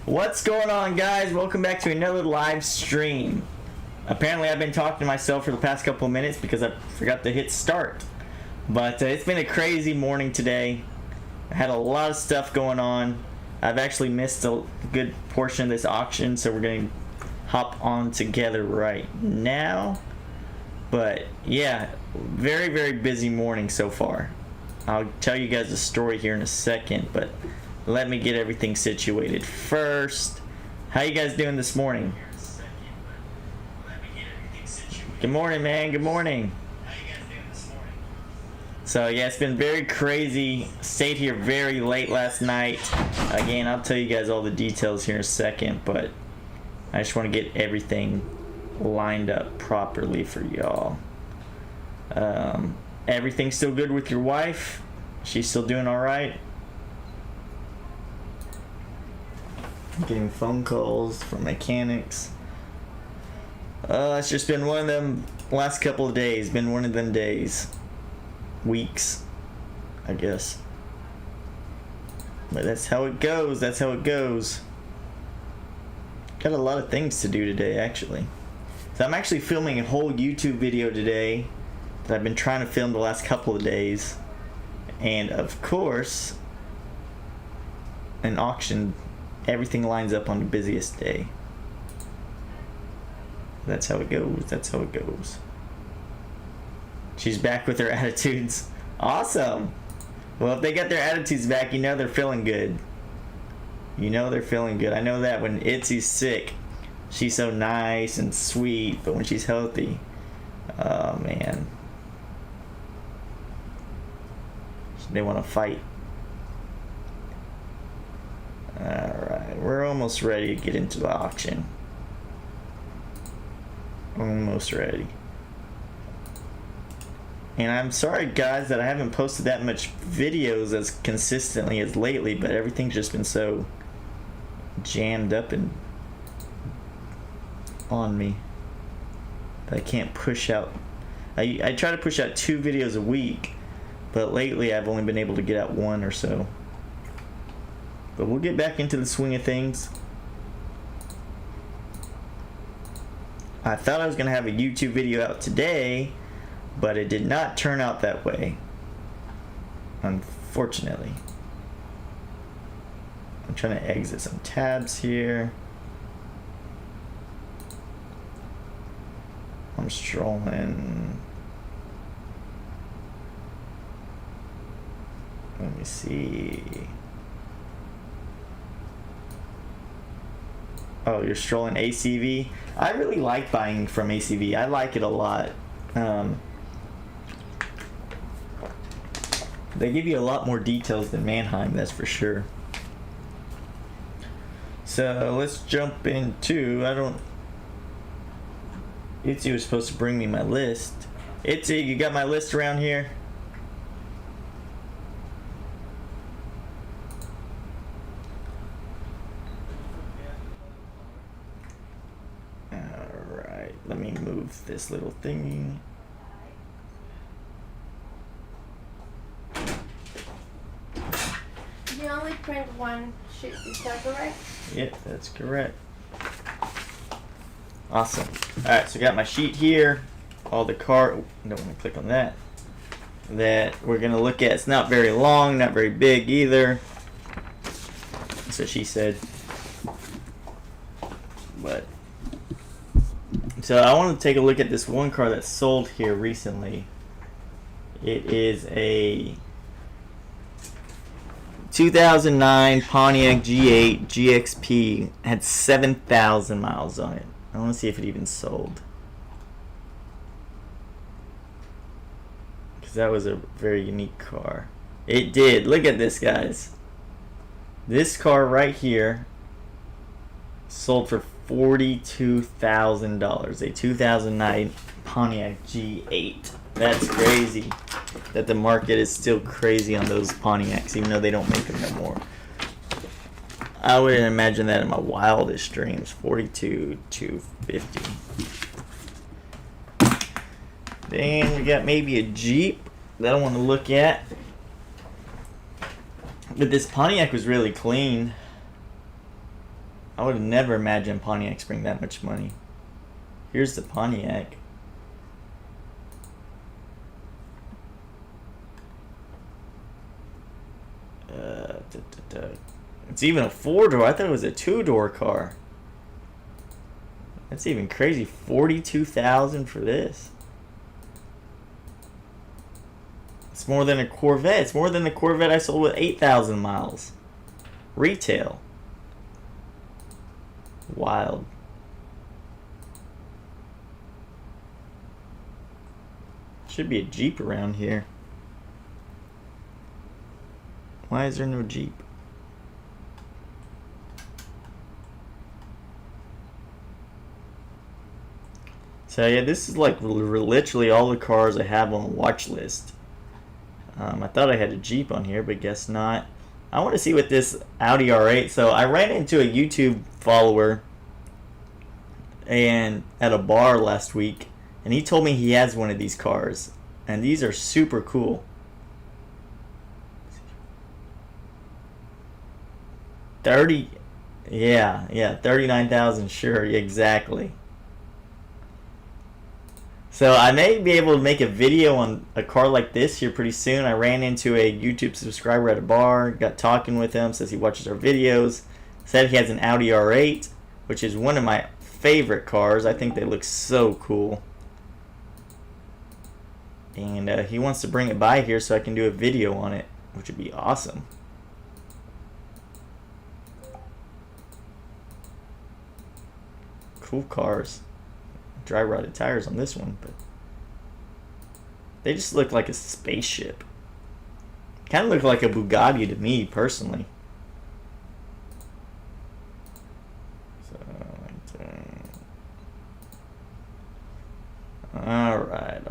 What's going on, guys? Welcome back to another live stream. Apparently I've been talking to myself for the past couple of minutes because I forgot to hit start. But it's been a crazy morning today. I had a lot of stuff going on. I've actually missed a good portion of this auction, so we're going to hop on together right now. But yeah, very, very busy morning so far. I'll tell you guys a story here in a second, but let me get everything situated first. How you guys doing this morning? Good morning, man. Good morning. So yeah, it's been very crazy. Stayed here very late last night. Again, I'll tell you guys all the details here in a second, but I just want to get everything lined up properly for y'all. Everything's still good with your wife? She's still doing all right? Getting phone calls from mechanics. It's just been one of them last couple of days. Been one of them days. Weeks, I guess. But that's how it goes. That's how it goes. Got a lot of things to do today, actually. So I'm actually filming a whole YouTube video today that I've been trying to film the last couple of days. And of course, an auction, everything lines up on the busiest day. That's how it goes. That's how it goes. She's back with her attitudes. Awesome. Well, if they got their attitudes back, you know they're feeling good. You know they're feeling good. I know that when Itzy's sick, she's so nice and sweet, but when she's healthy, oh man, they want to fight. Alright, we're almost ready to get into the auction. Almost ready. And I'm sorry, guys, that I haven't posted that much videos as consistently as lately, but everything's just been so jammed up and on me that I can't push out. I try to push out 2 videos a week, but lately I've only been able to get out 1 or so. But we'll get back into the swing of things. I thought I was going to have a YouTube video out today, but it did not turn out that way, unfortunately. I'm trying to exit some tabs here. I'm strolling. Let me see. Oh, you're strolling ACV? I really like buying from ACV. I like it a lot. They give you a lot more details than Mannheim, that's for sure. So let's jump into, Itzy was supposed to bring me my list. Itzy, you got my list around here? Alright, let me move this little thingy. You only print 1 sheet, is that correct? Yep, that's correct. Awesome. Alright, so I got my sheet here. All the don't want to click on that. That we're going to look at. It's not very long, not very big either. So she said. But so I want to take a look at this one car that sold here recently. It is a 2009 Pontiac G8 GXP. Had 7,000 miles on it. I want to see if it even sold, because that was a very unique car. It did. Look at this, guys. This car right here sold for $42,000. A 2009 Pontiac G8. That's crazy that the market is still crazy on those Pontiacs, even though they don't make them no more. I wouldn't imagine that in my wildest dreams. 42,250. Then we got maybe a Jeep that I want to look at. But this Pontiac was really clean. I would have never imagined Pontiacs bring that much money. Here's the Pontiac. It's even a 4-door. I thought it was a 2-door car. That's even crazy. $42,000 for this. It's more than a Corvette. It's more than the Corvette I sold with 8,000 miles. Retail. Wild. Should be a Jeep around here. Why is there no Jeep? So yeah, this is like literally all the cars I have on the watch list. I thought I had a Jeep on here, but guess not. I want to see what this Audi R8. So I ran into a YouTube follower and at a bar last week, and he told me he has one of these cars, and these are super cool. 30, yeah, 39,000, sure, exactly. So I may be able to make a video on a car like this here pretty soon. I ran into a YouTube subscriber at a bar, got talking with him, says he watches our videos, said he has an Audi R8, which is one of my favorite cars. I think they look so cool. And he wants to bring it by here so I can do a video on it, which would be awesome. Cool cars. Dry rotted tires on this one, but they just look like a spaceship. Kind of look like a Bugatti to me personally. So, all right.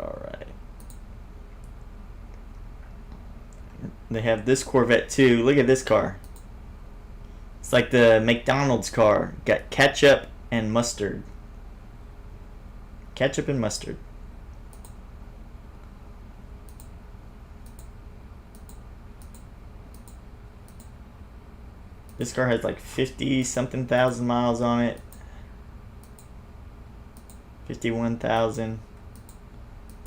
They have this Corvette too. Look at this car. It's like the McDonald's car. Got ketchup and mustard. Ketchup and mustard. This car has like 50 something thousand miles on it. 51,000.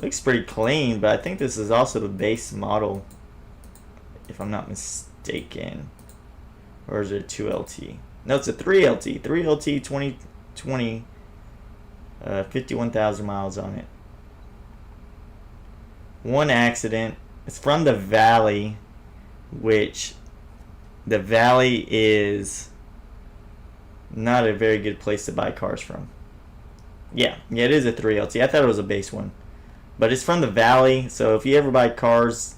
Looks pretty clean, but I think this is also the base model, if I'm not mistaken. Or is it a 2LT? No, it's a 3LT. 3LT 2020. 51,000 miles on it. One accident. It's from the Valley, which the Valley is not a very good place to buy cars from. Yeah, it is a 3LT. I thought it was a base one. But it's from the Valley, so if you ever buy cars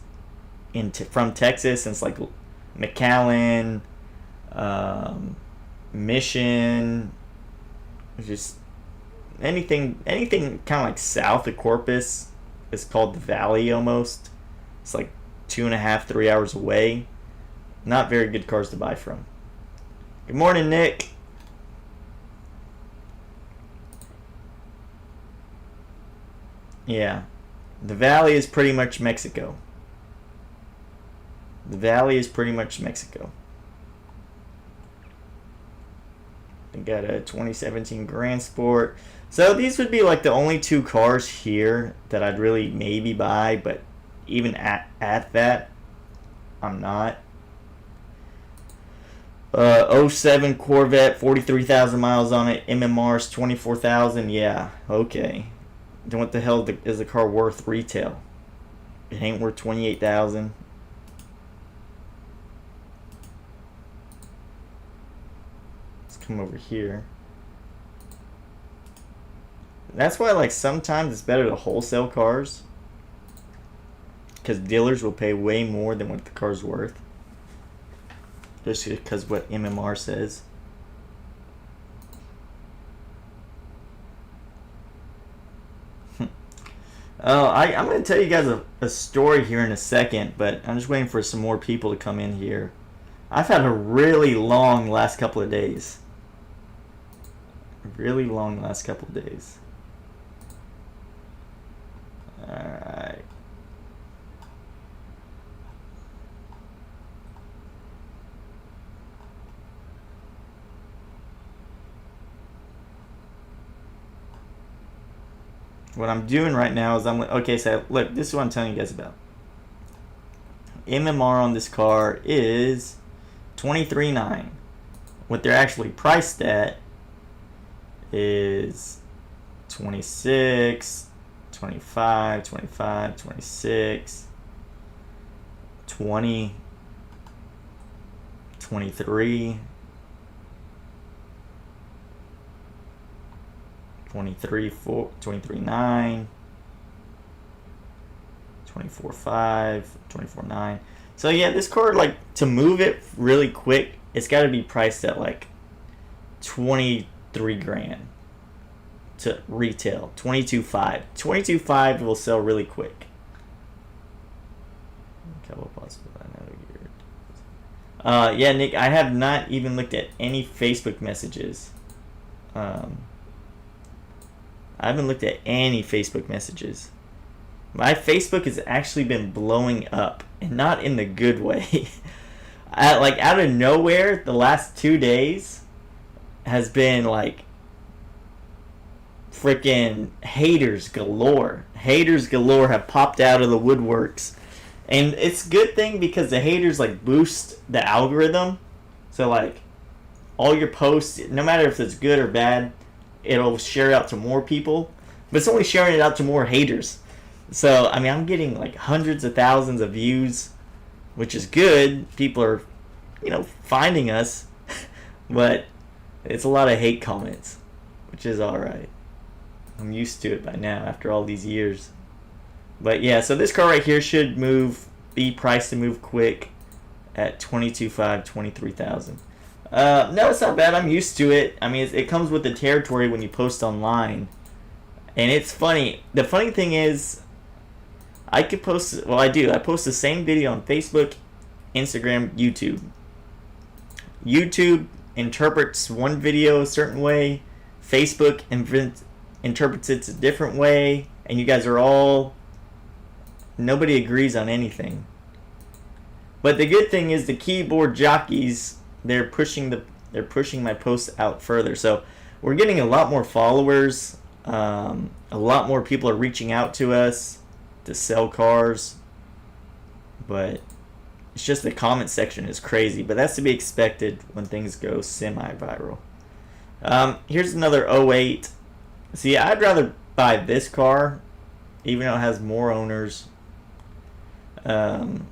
from Texas, and it's like McAllen, Mission, just anything kind of like south of Corpus is called the Valley almost. It's like 2.5-3 hours away. Not very good cars to buy from. Good morning, Nick. Yeah, the Valley is pretty much Mexico. The Valley is pretty much Mexico. They got a 2017 Grand Sport. So these would be like the only two cars here that I'd really maybe buy, but even at that, I'm not. 07 Corvette, 43,000 miles on it. MMR's 24,000. Yeah, okay. Then what the hell is the car worth retail? It ain't worth 28,000. Let's come over here. That's why, like, sometimes it's better to wholesale cars, because dealers will pay way more than what the car's worth, just because what MMR says. Oh, I'm going to tell you guys a story here in a second, but I'm just waiting for some more people to come in here. I've had a really long last couple of days. Really long last couple of days. Alright. what I'm doing right now is okay. So look, this is what I'm telling you guys about. MMR on this car is $23,900. What they're actually priced at is 26, 25, 25, 26, 20, 23, 23, 4, 23, 9, 24, 5, 24, 9. So yeah, this car, like, to move it really quick, it's got to be priced at like 23 grand to retail. 22.5. 22.5 will sell really quick. Yeah, Nick, I have not even looked at any Facebook messages. I haven't looked at any Facebook messages. My Facebook has actually been blowing up, and not in the good way. Like, out of nowhere, the last 2 days has been like freaking haters galore. Haters galore have popped out of the woodworks. And it's a good thing because the haters, like, boost the algorithm. So, like, all your posts, no matter if it's good or bad, it'll share it out to more people. But it's only sharing it out to more haters. So, I mean, I'm getting, like, hundreds of thousands of views, which is good. People are, finding us. But it's a lot of hate comments, which is alright. I'm used to it by now after all these years. But yeah, so this car right here should be priced to move quick at 22.5, 23,000. No, it's not bad. I'm used to it. I mean, it comes with the territory when you post online. And it's funny. The funny thing is, I could post, well, I do. I post the same video on Facebook, Instagram, YouTube. YouTube interprets one video a certain way. Facebook interprets it a different way. And you guys are all, nobody agrees on anything. But the good thing is the keyboard jockeys, they're pushing my posts out further. So we're getting a lot more followers. A lot more people are reaching out to us to sell cars. But it's just the comment section is crazy. But that's to be expected when things go semi-viral. Here's another 08. See, I'd rather buy this car, even though it has more owners. And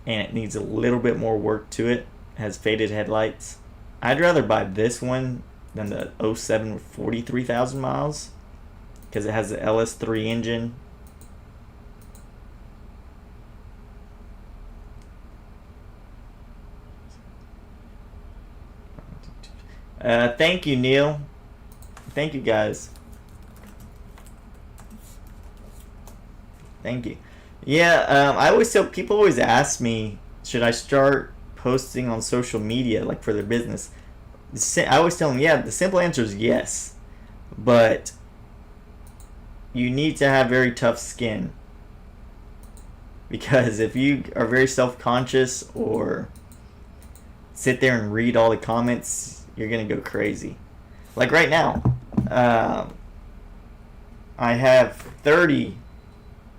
it needs a little bit more work to it. It has faded headlights. I'd rather buy this one than the 07 with 43,000 miles. Because it has the LS3 engine. Thank you, Neil. Thank you, guys. Thank you. Yeah, I always tell people, always ask me, should I start posting on social media, like, for their business? I always tell them, yeah, the simple answer is yes. But you need to have very tough skin. Because if you are very self-conscious or sit there and read all the comments, you're going to go crazy. Like right now, I have 30,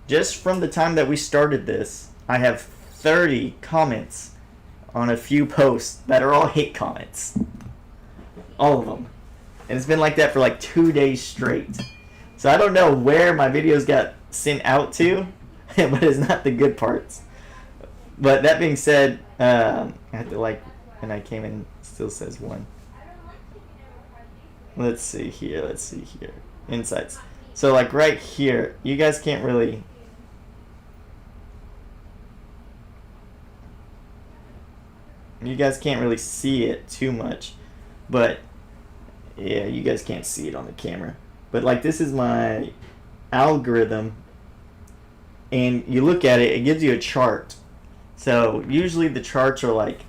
just from the time that we started this, I have 30 comments on a few posts that are all hate comments. All of them. And it's been like that for like 2 days straight. So I don't know where my videos got sent out to, but it's not the good parts. But that being said, I had to like, and I came in, still says 1. Let's see here. Insights. So like right here, you guys can't really, see it too much. But yeah, you guys can't see it on the camera. But like this is my algorithm. And you look at it, it gives you a chart. So usually the charts are like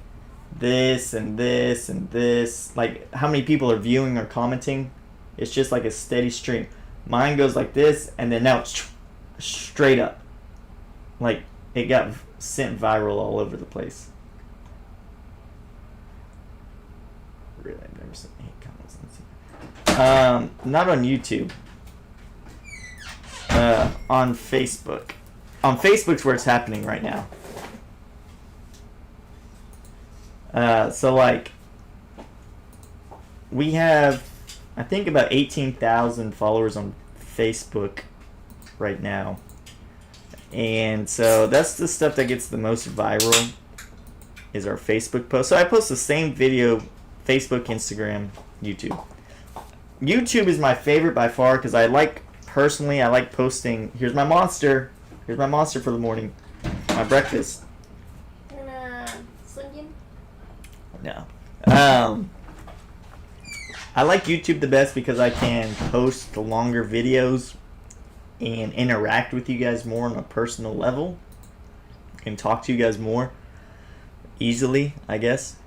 this and this and this, like how many people are viewing or commenting. It's just like a steady stream. Mine goes like this, and then now it's straight up, like it got sent viral all over the place. Really, I've never seen hate comments. Not on YouTube. on Facebook. On Facebook's where it's happening right now. So like, we have, I think, about 18,000 followers on Facebook right now. And so that's the stuff that gets the most viral, is our Facebook post. So I post the same video, Facebook, Instagram, YouTube. YouTube is my favorite by far because I like posting. Here's my monster. Here's my monster for the morning. My breakfast. Sling in? No. I like YouTube the best because I can post the longer videos and interact with you guys more on a personal level. And talk to you guys more easily, I guess.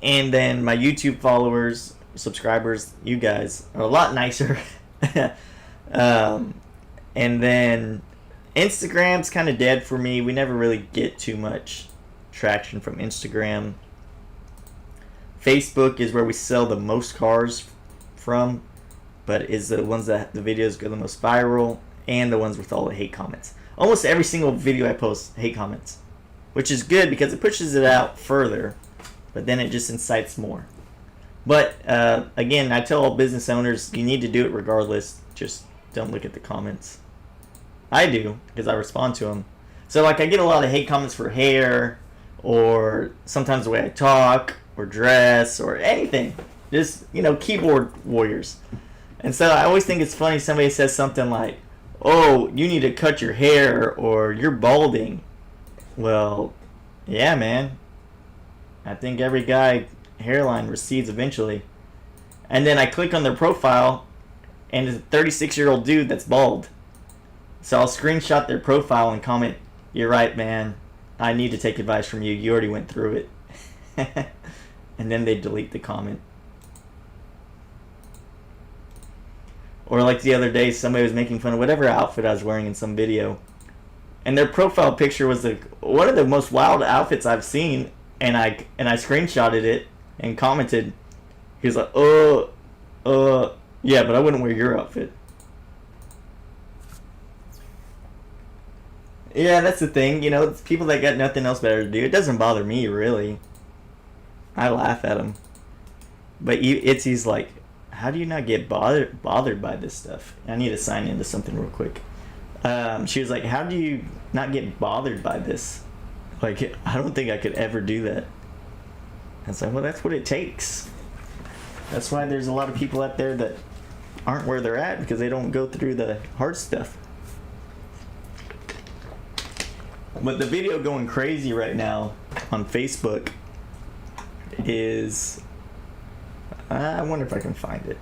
And then my YouTube followers, subscribers, you guys are a lot nicer. And then Instagram's kind of dead for me. We never really get too much traction from Instagram. Facebook is where we sell the most cars from, but is the ones that the videos go the most viral, and the ones with all the hate comments. Almost every single video I post, hate comments, which is good because it pushes it out further, but then it just incites more. But again, I tell all business owners, you need to do it regardless. Just don't look at the comments. I do, because I respond to them. So like, I get a lot of hate comments for hair, or sometimes the way I talk, or dress, or anything. Just, keyboard warriors. And so I always think it's funny, somebody says something like, oh, you need to cut your hair, or you're balding. Well, yeah, man. I think every guy hairline recedes eventually. And then I click on their profile, and it's a 36-year-old dude that's bald. So I'll screenshot their profile and comment, you're right, man. I need to take advice from you. You already went through it. And then they delete the comment. Or like the other day, somebody was making fun of whatever outfit I was wearing in some video. And their profile picture was like one of the most wild outfits I've seen. And I screenshotted it and commented. He was like, yeah, but I wouldn't wear your outfit. Yeah, that's the thing. It's people that got nothing else better to do. It doesn't bother me, really. I laugh at them. But Itzy's like, how do you not get bothered by this stuff? I need to sign into something real quick. She was like, how do you not get bothered by this? Like, I don't think I could ever do that. I was like, well, that's what it takes. That's why there's a lot of people out there that aren't where they're at, because they don't go through the hard stuff. But the video going crazy right now on Facebook is, I wonder if I can find it.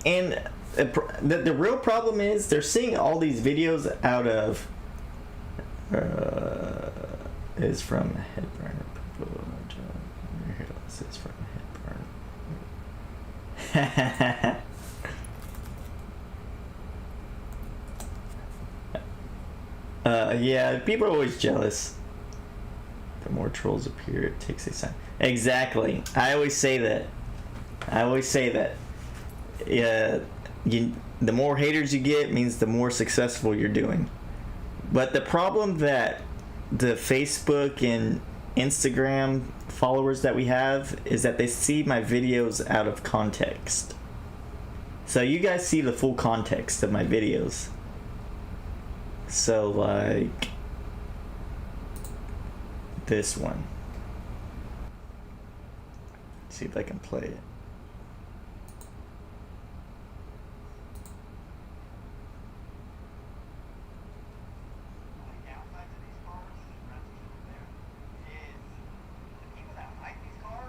And the real problem is they're seeing all these videos out of is from Headburner. This is from Headburner. Yeah, people are always jealous. The more trolls appear, it takes a sign. Exactly. I always say that. Yeah, the more haters you get means the more successful you're doing. But the problem that the Facebook and Instagram followers that we have is that they see my videos out of context. So you guys see the full context of my videos. So like this one. Let's see if I can play it.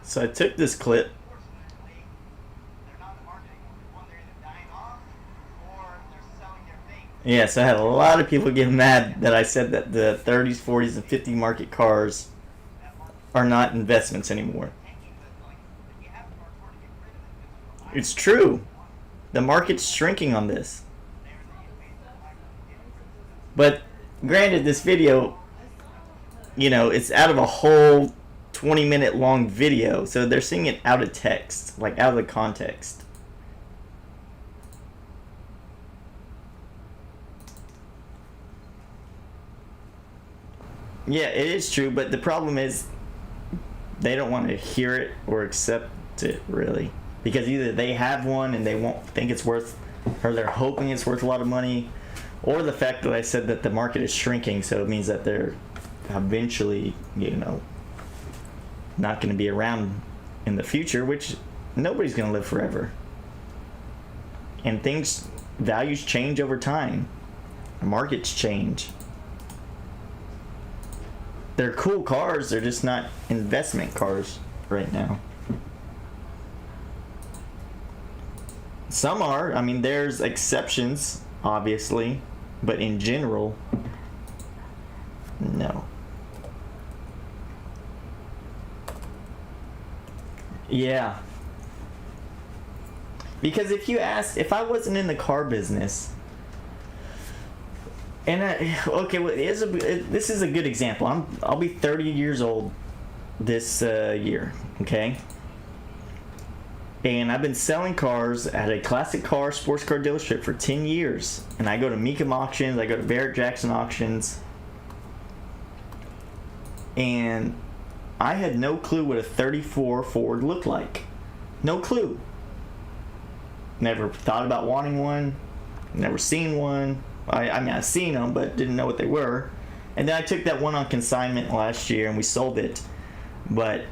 So I took this clip. Yeah, so I had a lot of people get mad that I said that the 30s, 40s, and 50 market cars are not investments anymore. It's true. The market's shrinking on this. But granted, this video, it's out of a whole 20-minute long video, so they're seeing it out of text, like out of the context. Yeah, it is true, but the problem is they don't want to hear it or accept it, really. Because either they have one and they won't think it's worth, or they're hoping it's worth a lot of money, or the fact that I said that the market is shrinking, so it means that they're eventually, not going to be around in the future, which nobody's going to live forever. And values change over time. Markets change. They're cool cars, they're just not investment cars right now. Some are, I mean, there's exceptions, obviously, but in general, no. Yeah. Because if I wasn't in the car business, and this is a good example. I'll be 30 years old this year, okay? And I've been selling cars at a classic car sports car dealership for 10 years. And I go to Mecum auctions, I go to Barrett Jackson auctions. And I had no clue what a 34 Ford looked like. No clue. Never thought about wanting one. Never seen one. I mean, I've seen them, but didn't know what they were. And then I took that one on consignment last year and we sold it. But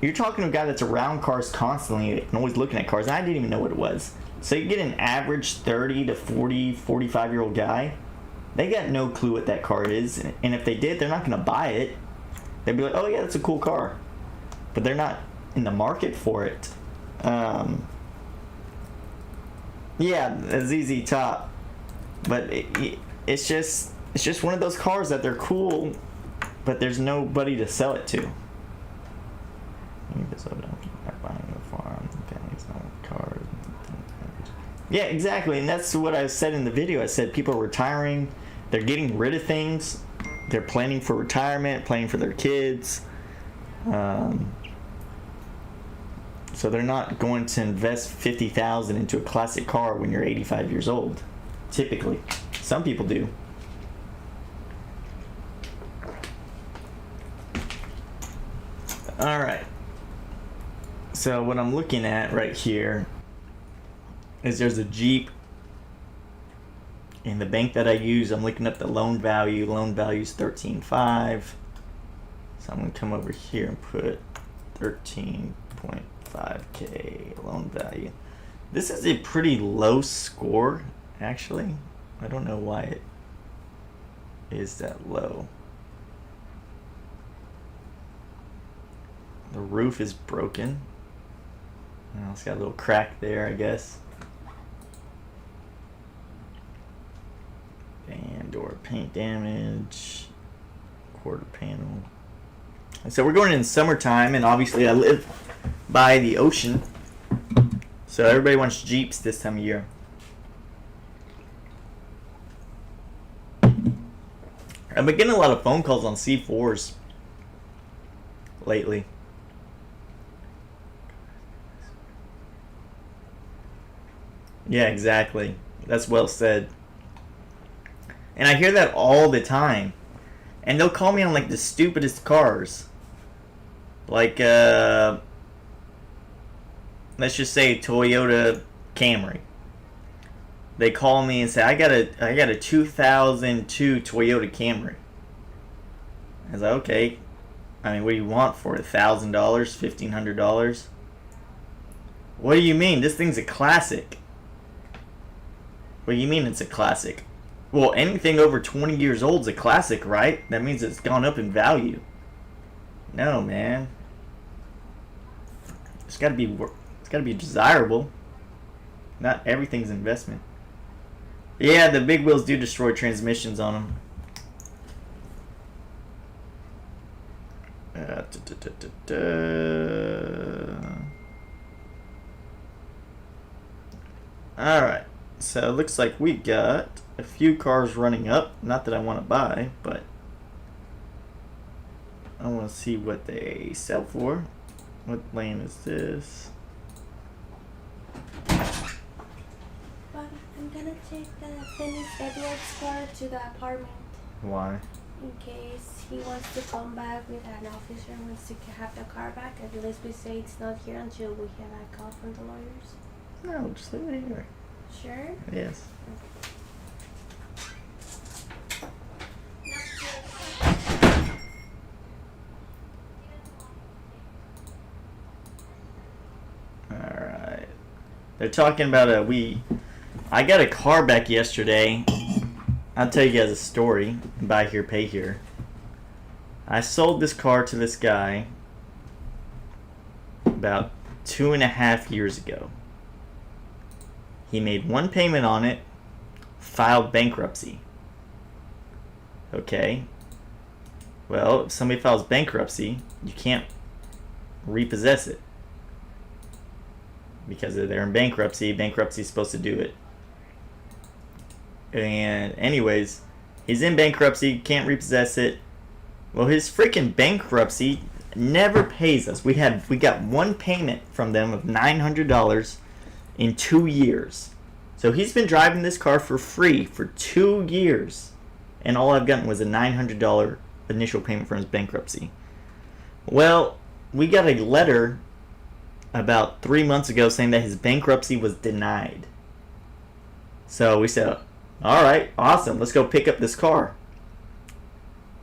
you're talking to a guy that's around cars constantly and always looking at cars, and I didn't even know what it was. So you get an average 30 to 40, 45-year-old guy, they got no clue what that car is. And if they did, they're not going to buy it. They'd be like, oh yeah, that's a cool car. But they're not in the market for it. Yeah, a ZZ Top. But it's just one of those cars that they're cool, but there's nobody to sell it to. Yeah, exactly, and that's what I said in the video. I said people are retiring, they're getting rid of things, they're planning for retirement, planning for their kids. So they're not going to invest $50,000 into a classic car when you're 85 years old. Typically, some people do. All right. So what I'm looking at right here is there's a Jeep in the bank that I use. I'm looking up the loan value. Loan value is 13.5. So I'm gonna come over here and put 13.5K loan value. This is a pretty low score, actually. I don't know why it is that low. The roof is broken. Well, it's got a little crack there, I guess. And door paint damage. Quarter panel. And so we're going in summertime, and obviously I live by the ocean. So everybody wants Jeeps this time of year. I've been getting a lot of phone calls on C4s lately. Yeah, exactly. That's well said. And I hear that all the time. And they'll call me on like the stupidest cars. Like, let's just say Toyota Camry. They call me and say, I got a 2002 Toyota Camry. I was like, okay. I mean, what do you want for it? $1,000? $1,500? What do you mean? This thing's a classic. What do you mean it's a classic? Well, anything over 20 years old is a classic, right? That means it's gone up in value. No, man. It's got to be desirable. Not everything's investment. Yeah, the big wheels do destroy transmissions on them. Alright, so it looks like we got a few cars running up. Not that I want to buy, but I want to see what they sell for. What lane is this? But I'm gonna take the Dennis Edwards car to the apartment. Why? in case he wants to come back with an officer and wants to have the car back. At least we say it's not here until we have a call from the lawyers. No, just leave it here. Sure? Yes. Alright. They're talking about I got a car back yesterday. I'll tell you guys a story. Buy here, pay here. I sold this car to this guy about 2.5 years ago. He made one payment on it, filed bankruptcy. Okay. Well, if somebody files bankruptcy, you can't repossess it. Because they're in bankruptcy, bankruptcy is supposed to do it. And anyways, he's in bankruptcy, can't repossess it. Well, his freaking bankruptcy never pays us. We got one payment from them of $900 in 2 years. So he's been driving this car for free for 2 years. And all I've gotten was a $900 initial payment from his bankruptcy. Well, we got a letter about 3 months ago saying that his bankruptcy was denied. So we said, alright, awesome, let's go pick up this car.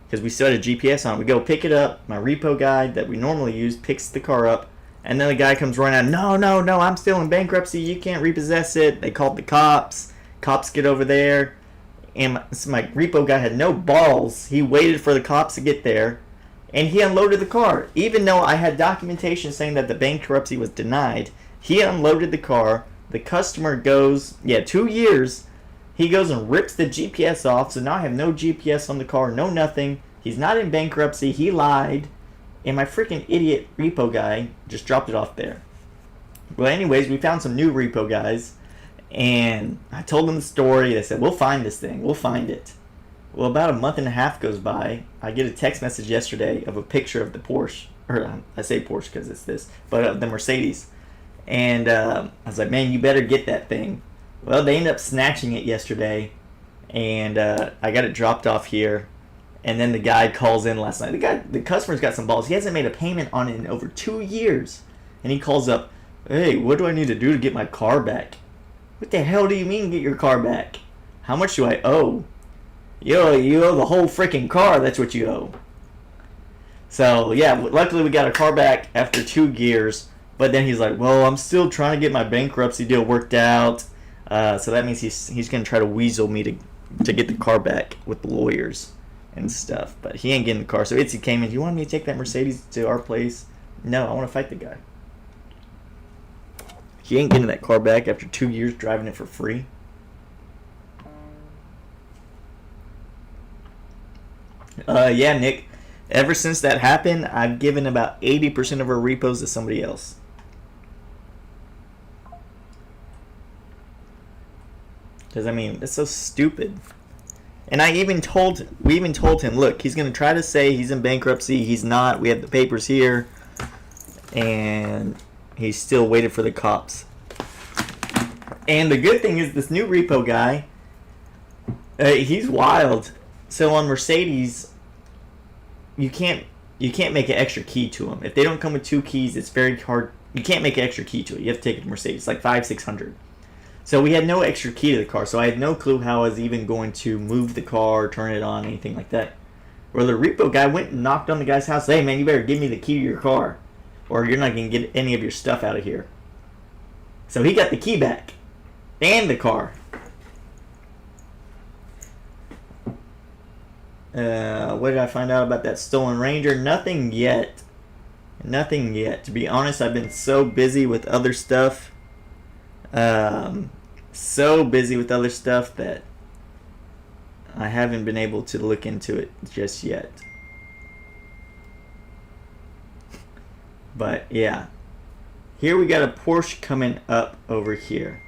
Because we still had a GPS on it. We go pick it up. My repo guy that we normally use picks the car up. And then the guy comes running out, no, I'm still in bankruptcy. You can't repossess it. They called the cops. Cops get over there. And my repo guy had no balls. He waited for the cops to get there. And he unloaded the car. Even though I had documentation saying that the bankruptcy was denied, he unloaded the car. The customer goes, 2 years. He goes and rips the GPS off, so now I have no GPS on the car, no nothing. He's not in bankruptcy, he lied, and my freaking idiot repo guy just dropped it off there. Well, anyways, we found some new repo guys, and I told them the story. They said, we'll find this thing, we'll find it. Well, about a month and a half goes by. I get a text message yesterday of a picture of the Porsche, or I say Porsche because it's this, but the Mercedes. And I was like, man, you better get that thing. Well, they ended up snatching it yesterday, and I got it dropped off here. And then the guy calls in last night. The customer's got some balls. He hasn't made a payment on it in over 2 years. And he calls up, hey, what do I need to do to get my car back? What the hell do you mean get your car back? How much do I owe? You owe the whole freaking car. That's what you owe. So, yeah, luckily we got our car back after 2 years. But then he's like, well, I'm still trying to get my bankruptcy deal worked out. So that means he's going to try to weasel me to get the car back with the lawyers and stuff. But he ain't getting the car. So Itzy came in. Do you want me to take that Mercedes to our place? No, I want to fight the guy. He ain't getting that car back after 2 years driving it for free. Yeah, Nick. Ever since that happened, I've given about 80% of our repos to somebody else. Because, I mean, it's so stupid. And we even told him, look, he's going to try to say he's in bankruptcy. He's not. We have the papers here. And he's still waiting for the cops. And the good thing is this new repo guy, he's wild. So on Mercedes, you can't make an extra key to them. If they don't come with 2 keys, it's very hard. You can't make an extra key to it. You have to take it to Mercedes. It's like $500-600. So we had no extra key to the car. So I had no clue how I was even going to move the car, turn it on, anything like that. Well, the repo guy went and knocked on the guy's house. Hey, man, you better give me the key to your car, or you're not going to get any of your stuff out of here. So he got the key back and the car. What did I find out about that stolen Ranger? Nothing yet. Nothing yet. To be honest, I've been so busy with other stuff. That I haven't been able to look into it just yet. But yeah. Here we got a Porsche coming up over here.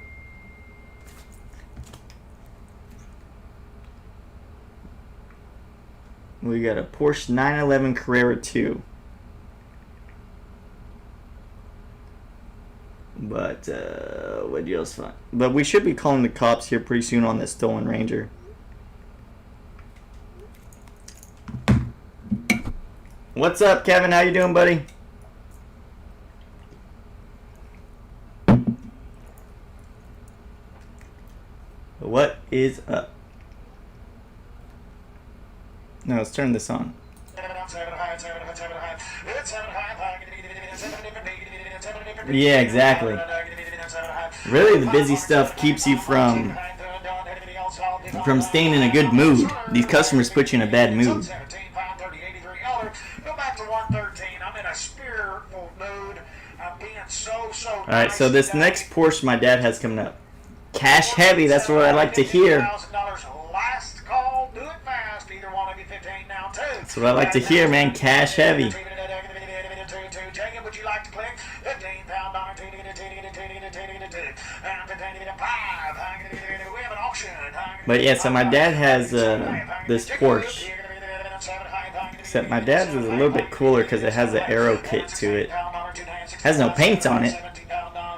We got a Porsche 911 Carrera 2. But, what do you else find? But we should be calling the cops here pretty soon on this stolen Ranger. What's up, Kevin? How you doing, buddy? What is up? No, let's turn this on. Yeah, exactly. Really, the busy stuff keeps you from staying in a good mood. These customers put you in a bad mood. Alright, so this next Porsche my dad has coming up. Cash heavy, that's what I like to hear. That's what I like to hear, man. Cash heavy. But yeah, so my dad has this Porsche. Except my dad's is a little bit cooler because it has an aero kit to it. Has no paint on it.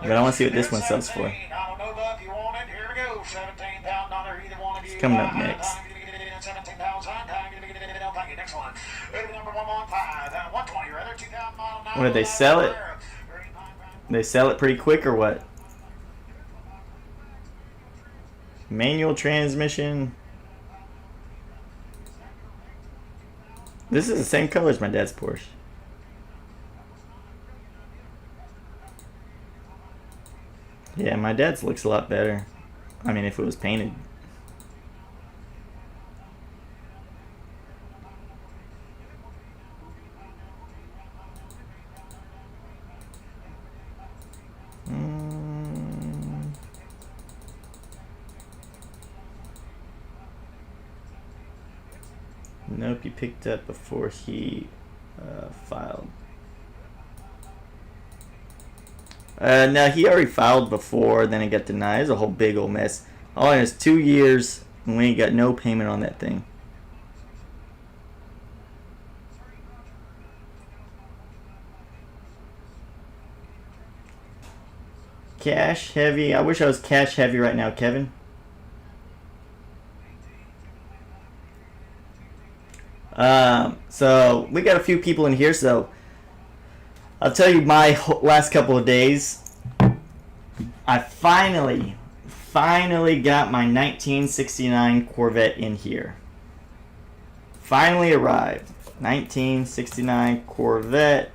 But I want to see what this one sells for. It's coming up next. What, did they sell it? They sell it pretty quick or what? Manual transmission. This is the same color as my dad's Porsche. Yeah, my dad's looks a lot better. I mean, if it was painted. Nope, he picked up before he filed. No, he already filed before, then it got denied. It's a whole big old mess. All in is 2 years, and we ain't got no payment on that thing. Cash heavy. I wish I was cash heavy right now, Kevin. So we got a few people in here, so I'll tell you my last couple of days. I finally got my 1969 Corvette in here. Finally arrived. 1969 Corvette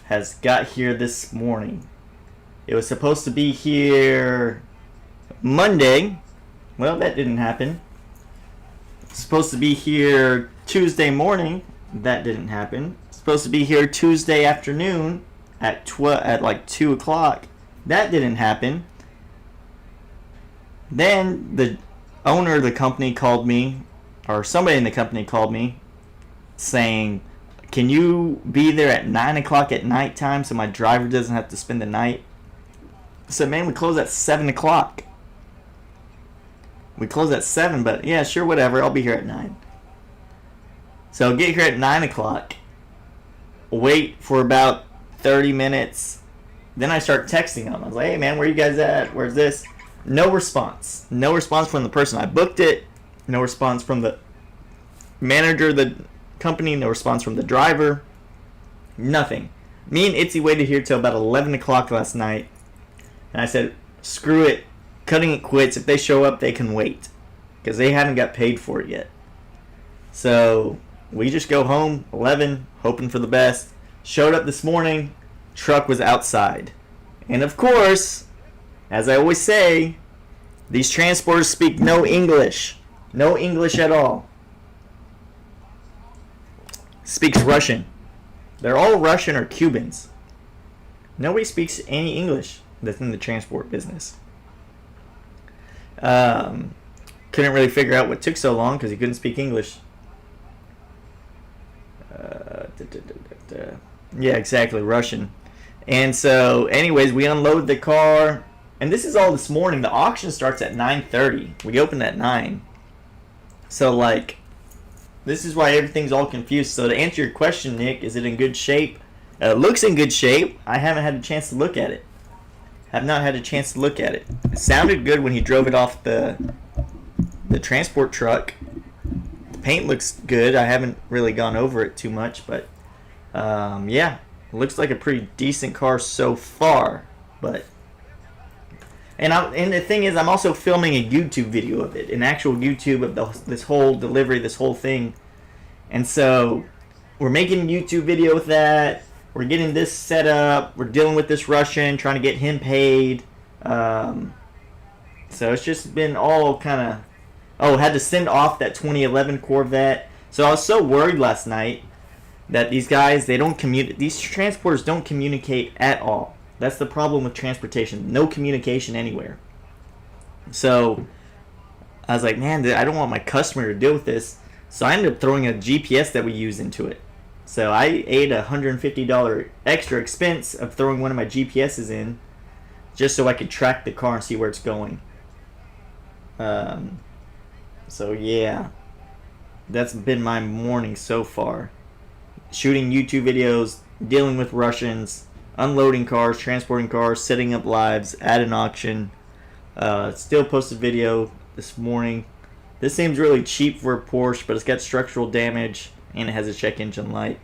has got here this morning. It was supposed to be here Monday. Well, that didn't happen. Supposed to be here Tuesday morning. That didn't happen. Supposed to be here Tuesday afternoon at like 2 o'clock. That didn't happen. Then the owner of the company called me, or somebody in the company called me, saying, "Can you be there at 9 o'clock at night time so my driver doesn't have to spend the night?" I said, "Man, we close at 7 o'clock." We close at 7, but yeah, sure, whatever. I'll be here at 9. So I'll get here at 9 o'clock. Wait for about 30 minutes. Then I start texting them. I was like, "Hey, man, where you guys at? Where's this?" No response. No response from the person I booked it. No response from the manager of the company. No response from the driver. Nothing. Me and Itzy waited here till about 11 o'clock last night. And I said, screw it. Cutting it quits. If they show up, they can wait. Because they haven't got paid for it yet. So we just go home, 11, hoping for the best. Showed up this morning. Truck was outside. And of course, as I always say, these transporters speak no English. No English at all. Speaks Russian. They're all Russian or Cubans. Nobody speaks any English that's in the transport business. Couldn't really figure out what took so long because he couldn't speak English. Yeah, exactly, Russian. And so, anyways, we unload the car. And this is all this morning. The auction starts at 9:30. We open at 9. So, like, this is why everything's all confused. So, to answer your question, Nick, is it in good shape? It looks in good shape. I haven't had a chance to look at it. Have not had a chance to look at it. It sounded good when he drove it off the transport truck. paint looks good. I haven't really gone over it too much, but yeah, it looks like a pretty decent car so far. But and the thing is, I'm also filming a YouTube video of it, an actual YouTube of this whole delivery, this whole thing. And so we're making a YouTube video with that. We're getting this set up. We're dealing with this Russian, trying to get him paid. So it's just been all kind of... Oh, had to send off that 2011 Corvette. So I was so worried last night that these guys, they don't communicate. These transporters don't communicate at all. That's the problem with transportation. No communication anywhere. So I was like, man, I don't want my customer to deal with this. So I ended up throwing a GPS that we use into it. So I ate a $150 extra expense of throwing one of my GPSs in just so I could track the car and see where it's going. So yeah, that's been my morning so far. Shooting YouTube videos, dealing with Russians, unloading cars, transporting cars, setting up lives at an auction. Still posted video this morning. This seems really cheap for a Porsche, but it's got structural damage and it has a check engine light.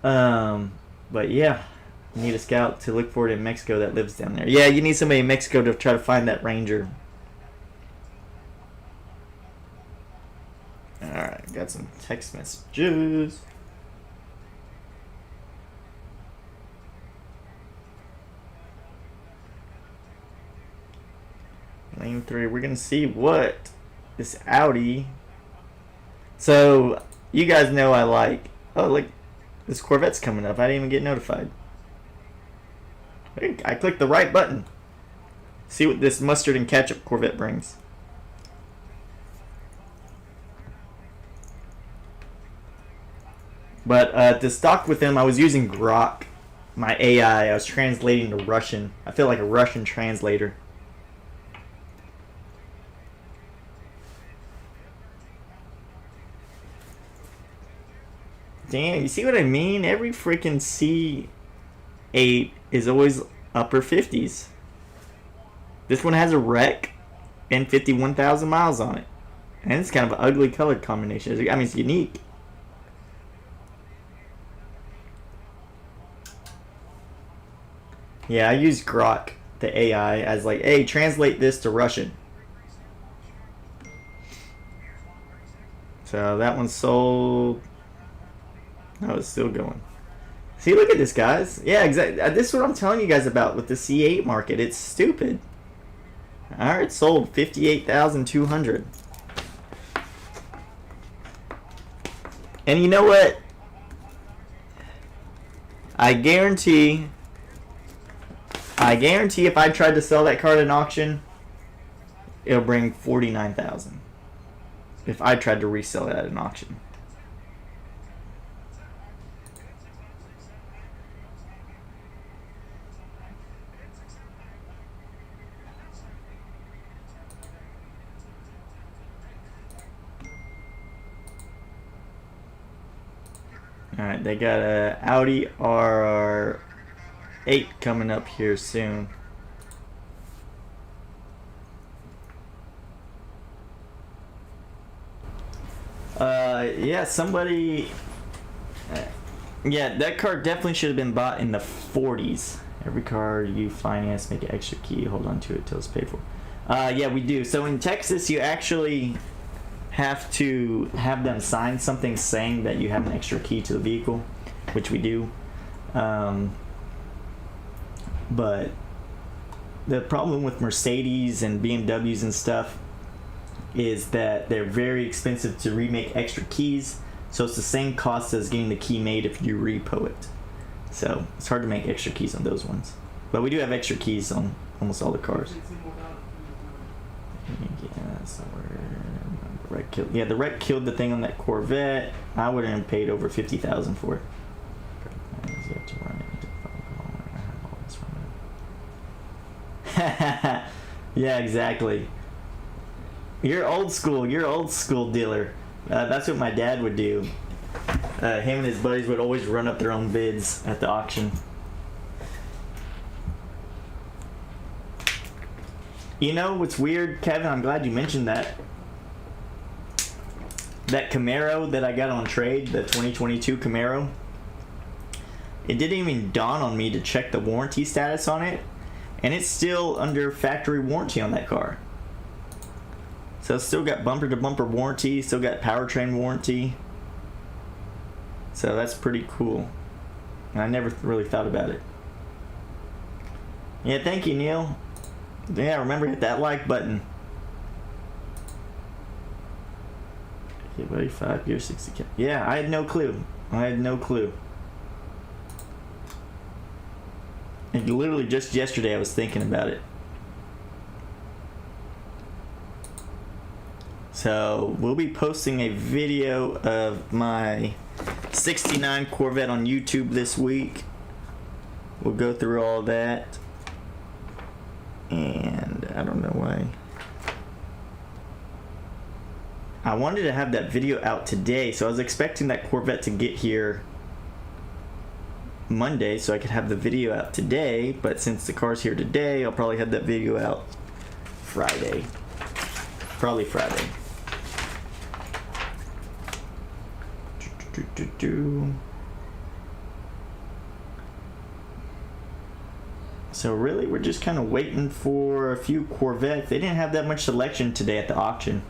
But yeah, you need a scout to look for it in Mexico that lives down there. Yeah, you need somebody in Mexico to try to find that Ranger. Alright, got some text messages. Lane 3, we're gonna see what this Audi. So you guys know I like... Oh, look, this Corvette's coming up. I didn't even get notified. I clicked the right button. See what this mustard and ketchup Corvette brings. But to stock with them, I was using Grok, my AI. I was translating to Russian. I feel like a Russian translator. Damn, you see what I mean? Every freaking C8 is always upper 50s. This one has a wreck and 51,000 miles on it. And it's kind of an ugly color combination. I mean, it's unique. Yeah, I use Grok, the AI, as like, hey, translate this to Russian. So that one sold. Oh, it's still going. See, look at this, guys. Yeah, exactly. This is what I'm telling you guys about with the C8 market. It's stupid. Alright, it sold 58,200. And you know what? I guarantee if I tried to sell that car at an auction, it'll bring 49,000. If I tried to resell it at an auction. Alright, they got a Audi RR8 coming up here soon. Yeah, somebody... yeah, that car definitely should have been bought in the 40s. Every car you finance, make an extra key, hold on to it till it's paid for. Yeah, we do. So in Texas, you actually have to have them sign something saying that you have an extra key to the vehicle, which we do. But the problem with Mercedes and BMWs and stuff is that they're very expensive to remake extra keys, so it's the same cost as getting the key made if you repo it. So it's hard to make extra keys on those ones, but we do have extra keys on almost all the cars. Yeah, somewhere. The wreck killed. Yeah, the wreck killed the thing on that Corvette. I wouldn't have paid over 50,000 for it. You have to run it. Yeah, exactly. You're old school. You're old school dealer. That's what my dad would do. Him and his buddies would always run up their own bids at the auction. You know what's weird, Kevin? I'm glad you mentioned that. that Camaro that I got on trade, the 2022 Camaro, it didn't even dawn on me to check the warranty status on it, and it's still under factory warranty on that car. So it's still got bumper to bumper warranty, still got powertrain warranty. So that's pretty cool. And I never really thought about it. Yeah, thank you, Neil. Yeah, remember, hit that like button. Okay, buddy, 5 years, 60K. Yeah, I had no clue. And literally just yesterday I was thinking about it. So we'll be posting a video of my 69 Corvette on YouTube this week. We'll go through all that. And I don't know why. I wanted to have that video out today, so I was expecting that Corvette to get here Monday so I could have the video out today, but since the car's here today, I'll probably have that video out Friday. Probably Friday. So really, we're just kind of waiting for a few Corvettes. They didn't have that much selection today at the auction.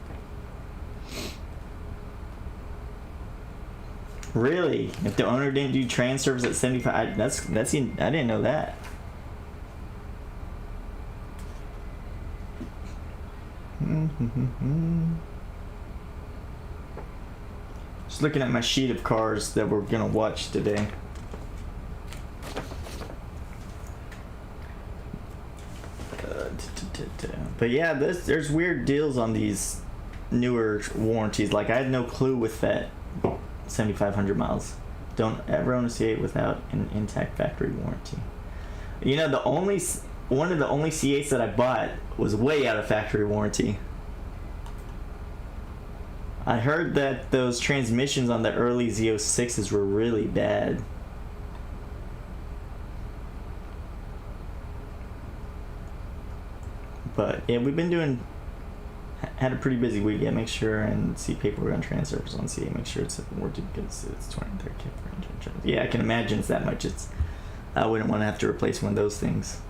Really? If the owner didn't do transfers at 75, I didn't know that. Just looking at my sheet of cars that we're gonna watch today. But yeah, there's weird deals on these newer warranties. Like, I had no clue with that 7,500 miles. Don't ever own a C8 without an intact factory warranty. You know, one of the only C8s that I bought was way out of factory warranty. I heard that those transmissions on the early Z06s were really bad. But yeah, we've been had a pretty busy week. Yeah, make sure and see paperwork on transfers on C8. Make sure it's warranty because it's 20 30K for engine. Yeah, I can imagine it's that much. I wouldn't want to have to replace one of those things.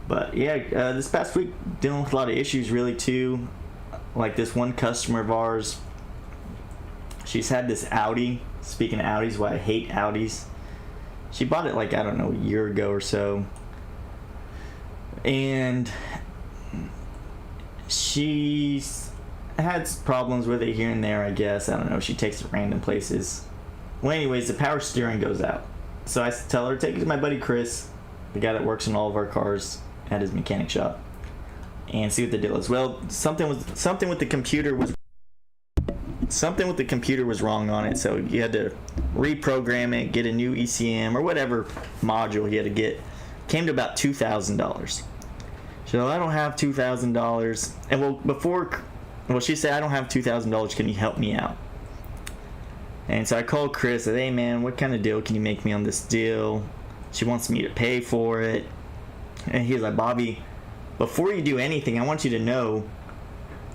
But yeah, this past week dealing with a lot of issues really too. Like this one customer of ours, she's had this Audi. Speaking of Audis, why I hate Audis. She bought it like, I don't know, a year ago or so. And she's had problems with it here and there, I guess. I don't know. She takes it random places. Well, anyways, the power steering goes out. So I tell her, take it to my buddy Chris, the guy that works on all of our cars at his mechanic shop, and see what the deal is. Well, something with the computer was wrong on it, so you had to reprogram it, get a new ECM or whatever module you had to get. Came to about $2,000. So I don't have $2,000, and she said, I don't have $2,000. Can you help me out? And so I called Chris. Said, hey man, what kind of deal can you make me on this deal? She wants me to pay for it. And he's like, Bobby, before you do anything, I want you to know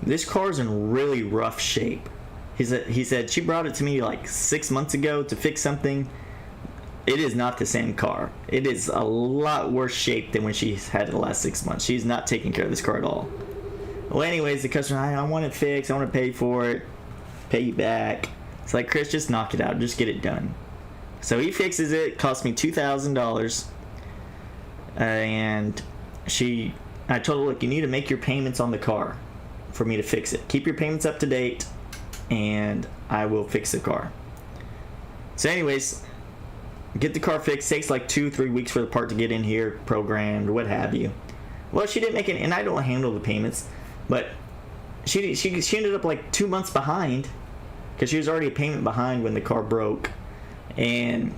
this car's in really rough shape. He said she brought it to me like 6 months ago to fix something. It is not the same car. It is a lot worse shape than when she's had it the last 6 months. She's not taking care of this car at all. Well, anyways, the customer, I want it fixed. I want to pay for it. Pay you back. It's like, Chris, just knock it out. Just get it done. So he fixes it. Cost me $2,000. And I told her, look, you need to make your payments on the car for me to fix it. Keep your payments up to date, and I will fix the car. So anyways, get the car fixed. Takes like 2-3 weeks for the part to get in here, programmed, what have you. Well, she didn't make it, and I don't handle the payments, but she ended up like 2 months behind because she was already a payment behind when the car broke. And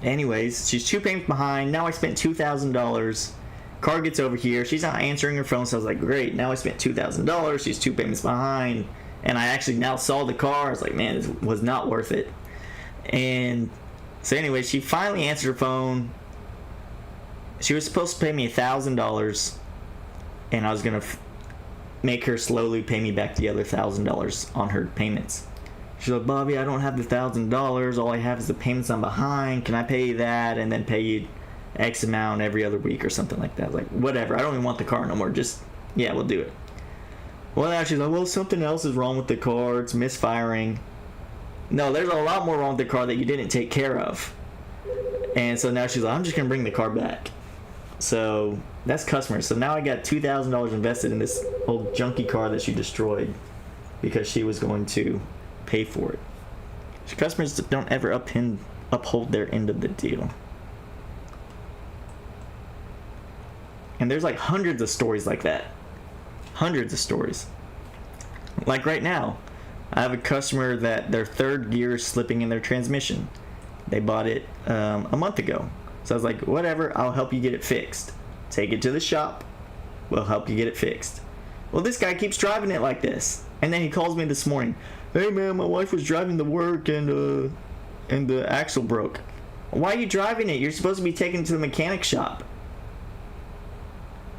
anyways, she's 2 payments behind. Now I spent $2,000. Car gets over here. She's not answering her phone, so I was like, great. Now I spent $2,000. She's 2 payments behind. And I actually now saw the car. I was like, man, this was not worth it. And so anyway, she finally answered her phone. She was supposed to pay me $1,000. And I was going to make her slowly pay me back the other $1,000 on her payments. She's like, Bobby, I don't have the $1,000. All I have is the payments I'm behind. Can I pay you that and then pay you X amount every other week or something like that? Like, whatever. I don't even want the car no more. Just, yeah, we'll do it. Well, now she's like, well, something else is wrong with the car. It's misfiring. No, there's a lot more wrong with the car that you didn't take care of. And so now she's like, I'm just going to bring the car back. So that's customers. So now I got $2,000 invested in this old junky car that she destroyed because she was going to pay for it. Customers don't ever uphold their end of the deal. And there's like hundreds of stories like that. Hundreds of stories. Like right now, I have a customer that their third gear is slipping in their transmission. They bought it a month ago. So I was like, whatever, I'll help you get it fixed. Take it to the shop. We'll help you get it fixed. Well, this guy keeps driving it like this. And then he calls me this morning. Hey man, my wife was driving to work and the axle broke. Why are you driving it? You're supposed to be taking it to the mechanic shop.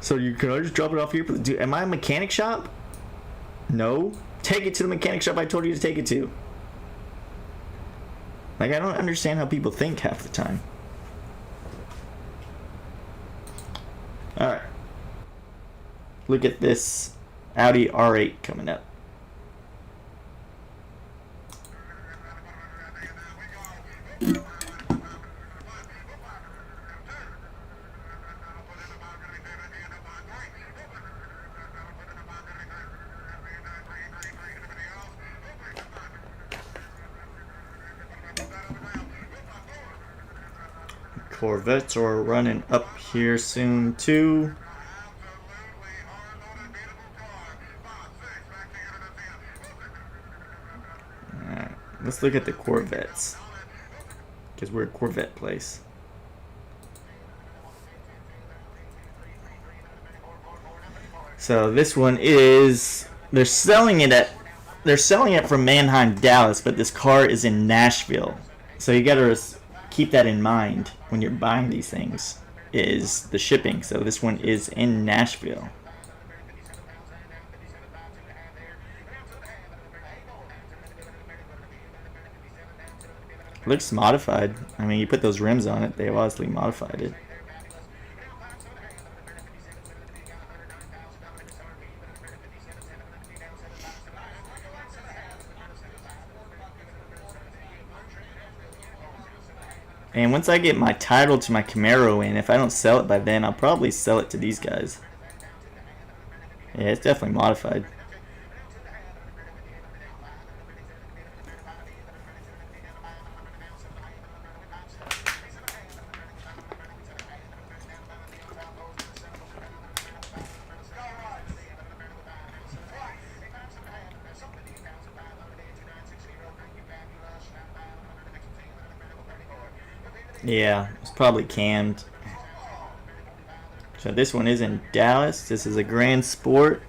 So can I just drop it off here? Dude, am I a mechanic shop? No. Take it to the mechanic shop I told you to take it to. Like, I don't understand how people think half the time. Alright. Look at this Audi R8 coming up. Corvettes are running up here soon too. Alright, let's look at the Corvettes, because we're a Corvette place. So this one is, they're selling it from Mannheim, Dallas, but this car is in Nashville. So you gotta keep that in mind when you're buying these things, is the shipping. So this one is in Nashville. Looks modified. I mean, you put those rims on it, they obviously modified it. And once I get my title to my Camaro in, if I don't sell it by then, I'll probably sell it to these guys. Yeah, it's definitely modified. Yeah, it's probably cammed. So this one is in Dallas. This is a Grand Sport.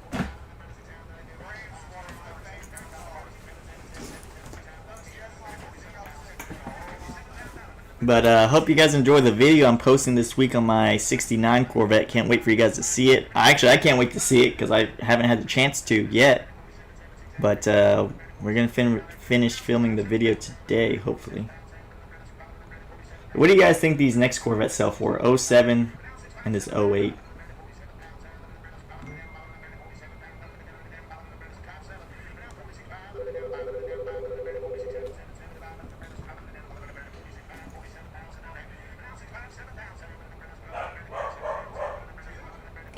But hope you guys enjoy the video I'm posting this week on my 69 Corvette. Can't wait for you guys to see it. I can't wait to see it because I haven't had the chance to yet. But we're going to finish filming the video today, hopefully. What do you guys think these next Corvettes sell for? 07 and this 08.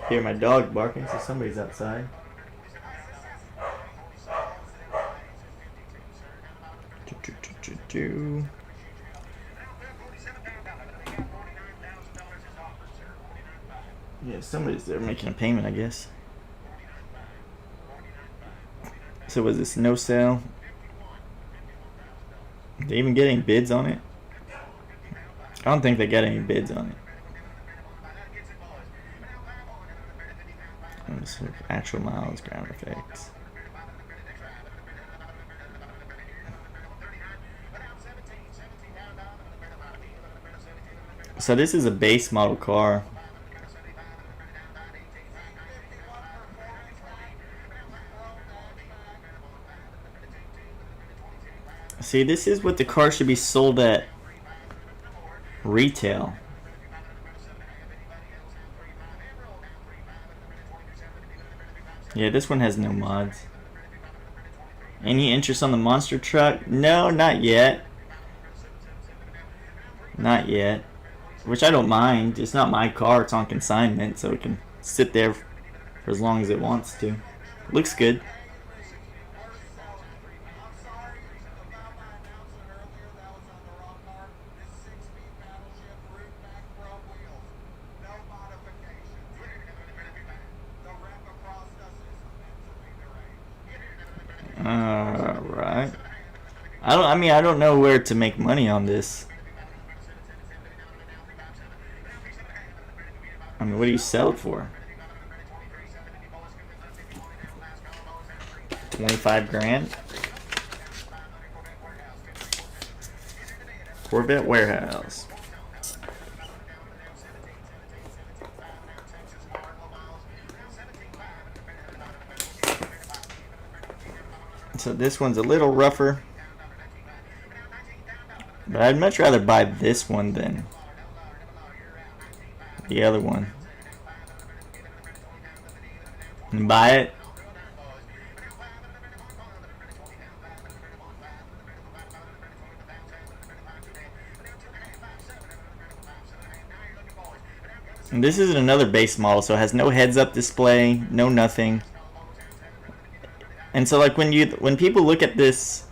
Hear my dog barking, so somebody's outside. Yeah, somebody's there making a payment, I guess. So was this no sale? Did they even get any bids on it? I don't think they got any bids on it. Actual miles, ground effects. So this is a base model car. See, this is what the car should be sold at retail. Yeah, this one has no mods. Any interest on the monster truck? No, not yet. Not yet. Which I don't mind. It's not my car, it's on consignment, so it can sit there for as long as it wants to. Looks good. Alright. I don't know where to make money on this. I mean, what do you sell it for? 25 grand? Corvette warehouse. So this one's a little rougher, but I'd much rather buy this one than the other one. And buy it. And this is another base model, so it has no heads-up display, no nothing. And so, like, when people look at this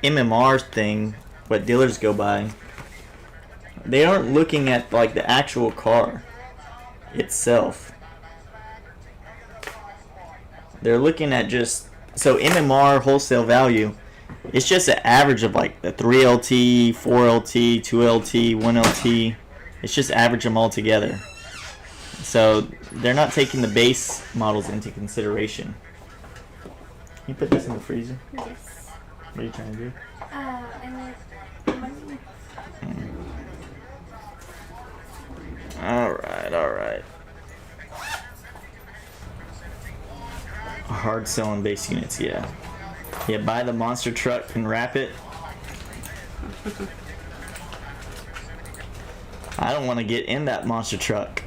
MMR thing, what dealers go by, they aren't looking at like the actual car itself. They're looking at just, so MMR wholesale value, it's just an average of like the 3LT, 4LT, 2LT, 1LT. It's just average them all together. So they're not taking the base models into consideration. Can you put this in the freezer? Yes. What are you trying to do? I need money. Alright. Hard selling base units, yeah. Yeah, buy the monster truck and wrap it. I don't want to get in that monster truck.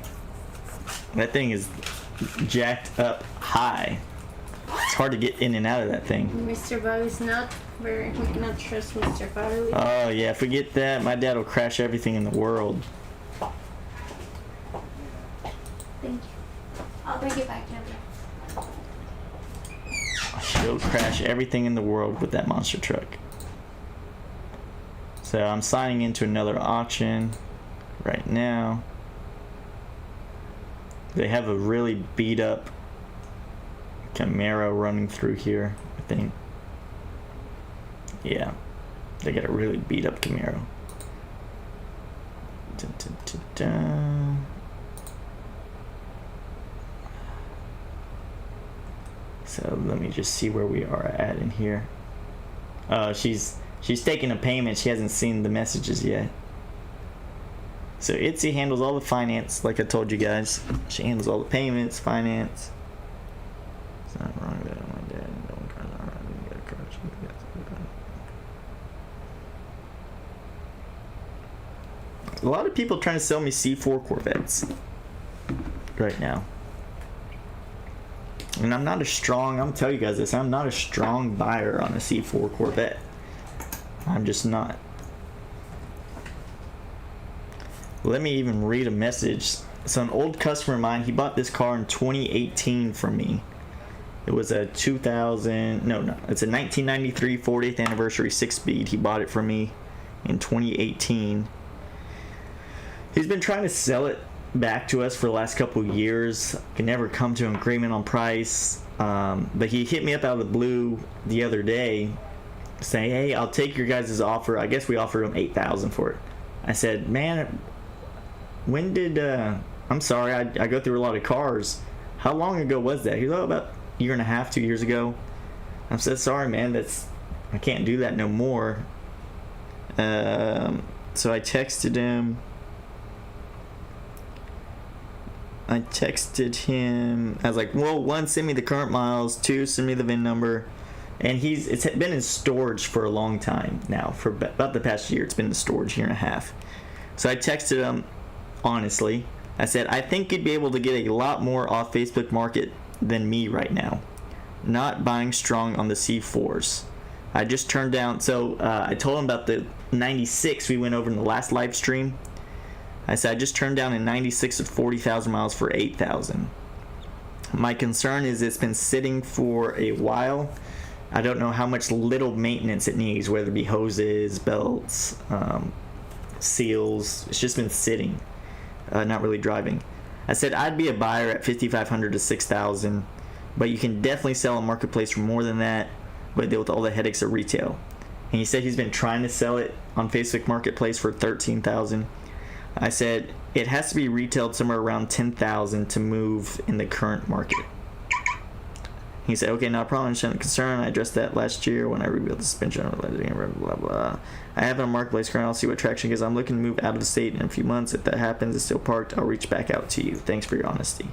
That thing is jacked up high. It's hard to get in and out of that thing. Mr. Bo is not very, we cannot trust Mr. Bo. Oh yeah, forget that. My dad will crash everything in the world. Thank you. I'll bring it back now. He'll crash everything in the world with that monster truck. So I'm signing into another auction right now. They have a really beat up Camaro running through here, I think. Yeah, they got a really beat up Camaro. Dun, dun, dun, dun. So let me just see where we are at in here. She's taking a payment. She hasn't seen the messages yet. So Itsy handles all the finance, like I told you guys. She handles all the payments, finance. It's not wrong that my dad and no one cars are right. We can get a car. A lot of people trying to sell me C4 Corvettes right now. And I'm not a strong, I'm telling you guys this, I'm not a strong buyer on a C4 Corvette. I'm just not. Let me even read a message. So an old customer of mine, he bought this car in 2018 from me. It was a it's a 1993 40th anniversary 6-speed. He bought it from me in 2018. He's been trying to sell it back to us for the last couple of years. Can never come to an agreement on price. But he hit me up out of the blue the other day saying, hey, I'll take your guys' offer. I guess we offered him $8,000 for it. I said, man, when did I'm sorry, I go through a lot of cars. How long ago was that? He's about a year and a half, 2 years ago. I said, sorry man, I can't do that no more. So I texted him. I was like, well, 1, send me the current miles. 2, send me the VIN number. And it's been in storage for a long time now. For about the past year, it's been in storage, year and a half. So I texted him, honestly. I said, I think you'd be able to get a lot more off Facebook Market than me right now. Not buying strong on the C4s. I just turned down, so I told him about the 96 we went over in the last live stream. I said, I just turned down a 96 at 40,000 miles for 8,000. My concern is it's been sitting for a while. I don't know how much little maintenance it needs, whether it be hoses, belts, seals. It's just been sitting, not really driving. I said I'd be a buyer at 5,500 to 6,000, but you can definitely sell on Marketplace for more than that, but deal with all the headaches of retail. And he said he's been trying to sell it on Facebook Marketplace for 13,000. I said it has to be retailed somewhere around 10,000 to move in the current market. He said, okay, not a problem, understand the concern. I addressed that last year when I rebuilt the suspension, blah, blah, blah. I have it on Marketplace currently. I'll see what traction is. I'm looking to move out of the state in a few months. If that happens, it's still parked. I'll reach back out to you. Thanks for your honesty.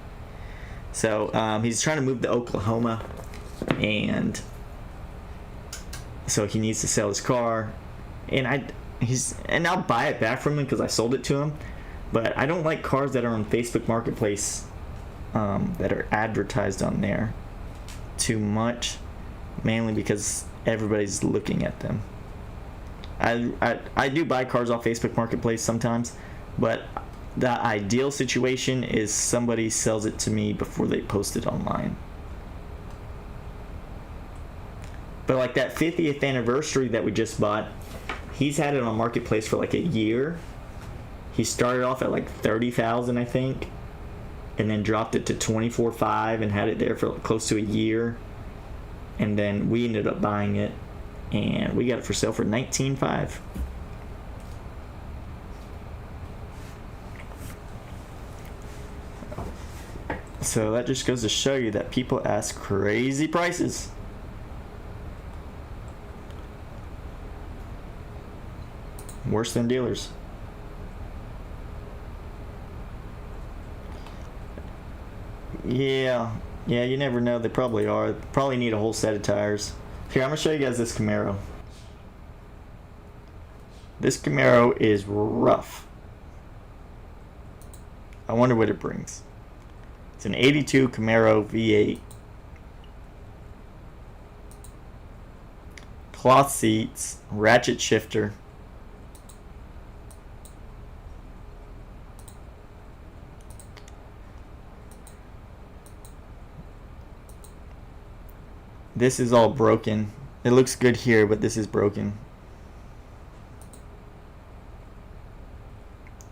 So he's trying to move to Oklahoma, and so he needs to sell his car. And I'll buy it back from him because I sold it to him. But I don't like cars that are on Facebook Marketplace that are advertised on there too much, mainly because everybody's looking at them. I do buy cars off Facebook Marketplace sometimes, but the ideal situation is somebody sells it to me before they post it online. But like that 50th anniversary that we just bought, he's had it on Marketplace for like a year. He started off at like 30,000, I think, and then dropped it to 24.5 and had it there for close to a year. And then we ended up buying it, and we got it for sale for 19.5. So that just goes to show you that people ask crazy prices. Worse than dealers. Yeah, you never know. They probably are. Probably need a whole set of tires. Here, I'm going to show you guys this Camaro. This Camaro is rough. I wonder what it brings. It's an 82 Camaro V8. Cloth seats, ratchet shifter. This is all broken. It looks good here, but this is broken.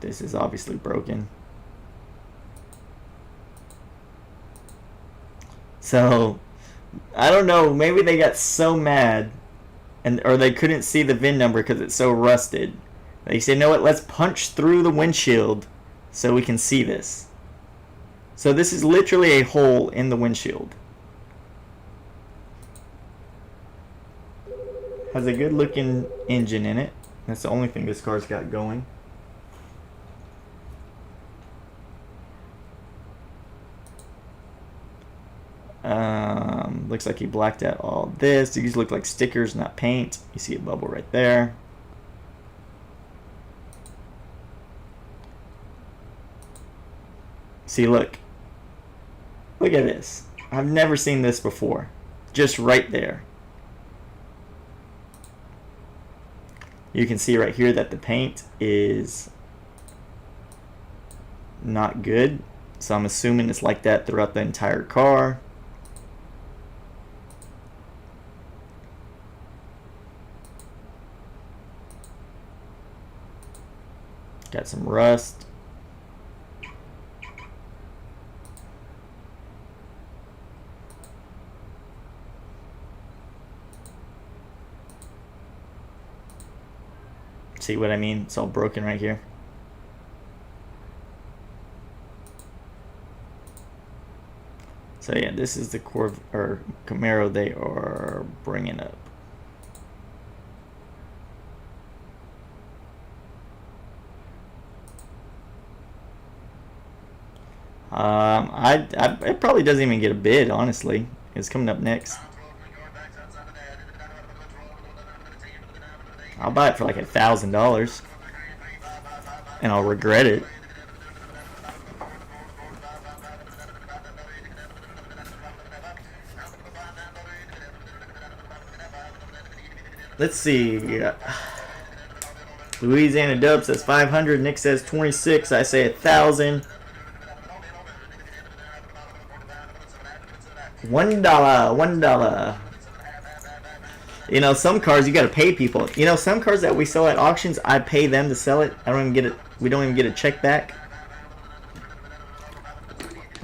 This is obviously broken. So, I don't know, maybe they got so mad or they couldn't see the VIN number because it's so rusted. They said, you know what, let's punch through the windshield so we can see this. So this is literally a hole in the windshield. Has a good looking engine in it. That's the only thing this car's got going. Looks like he blacked out all this. These look like stickers, not paint. You see a bubble right there. See, look. Look at this. I've never seen this before. Just right there. You can see right here that the paint is not good. So I'm assuming it's like that throughout the entire car. Got some rust. See what I mean? It's all broken right here. So yeah, this is the Camaro they are bringing up. It probably doesn't even get a bid, honestly. It's coming up next. I'll buy it for like $1,000, and I'll regret it. Let's see. Louisiana Dub says 500. Nick says 26. I say 1,000. $1. You know, some cars you gotta pay people. You know, some cars that we sell at auctions, I pay them to sell it. I don't even get it. We don't even get a check back.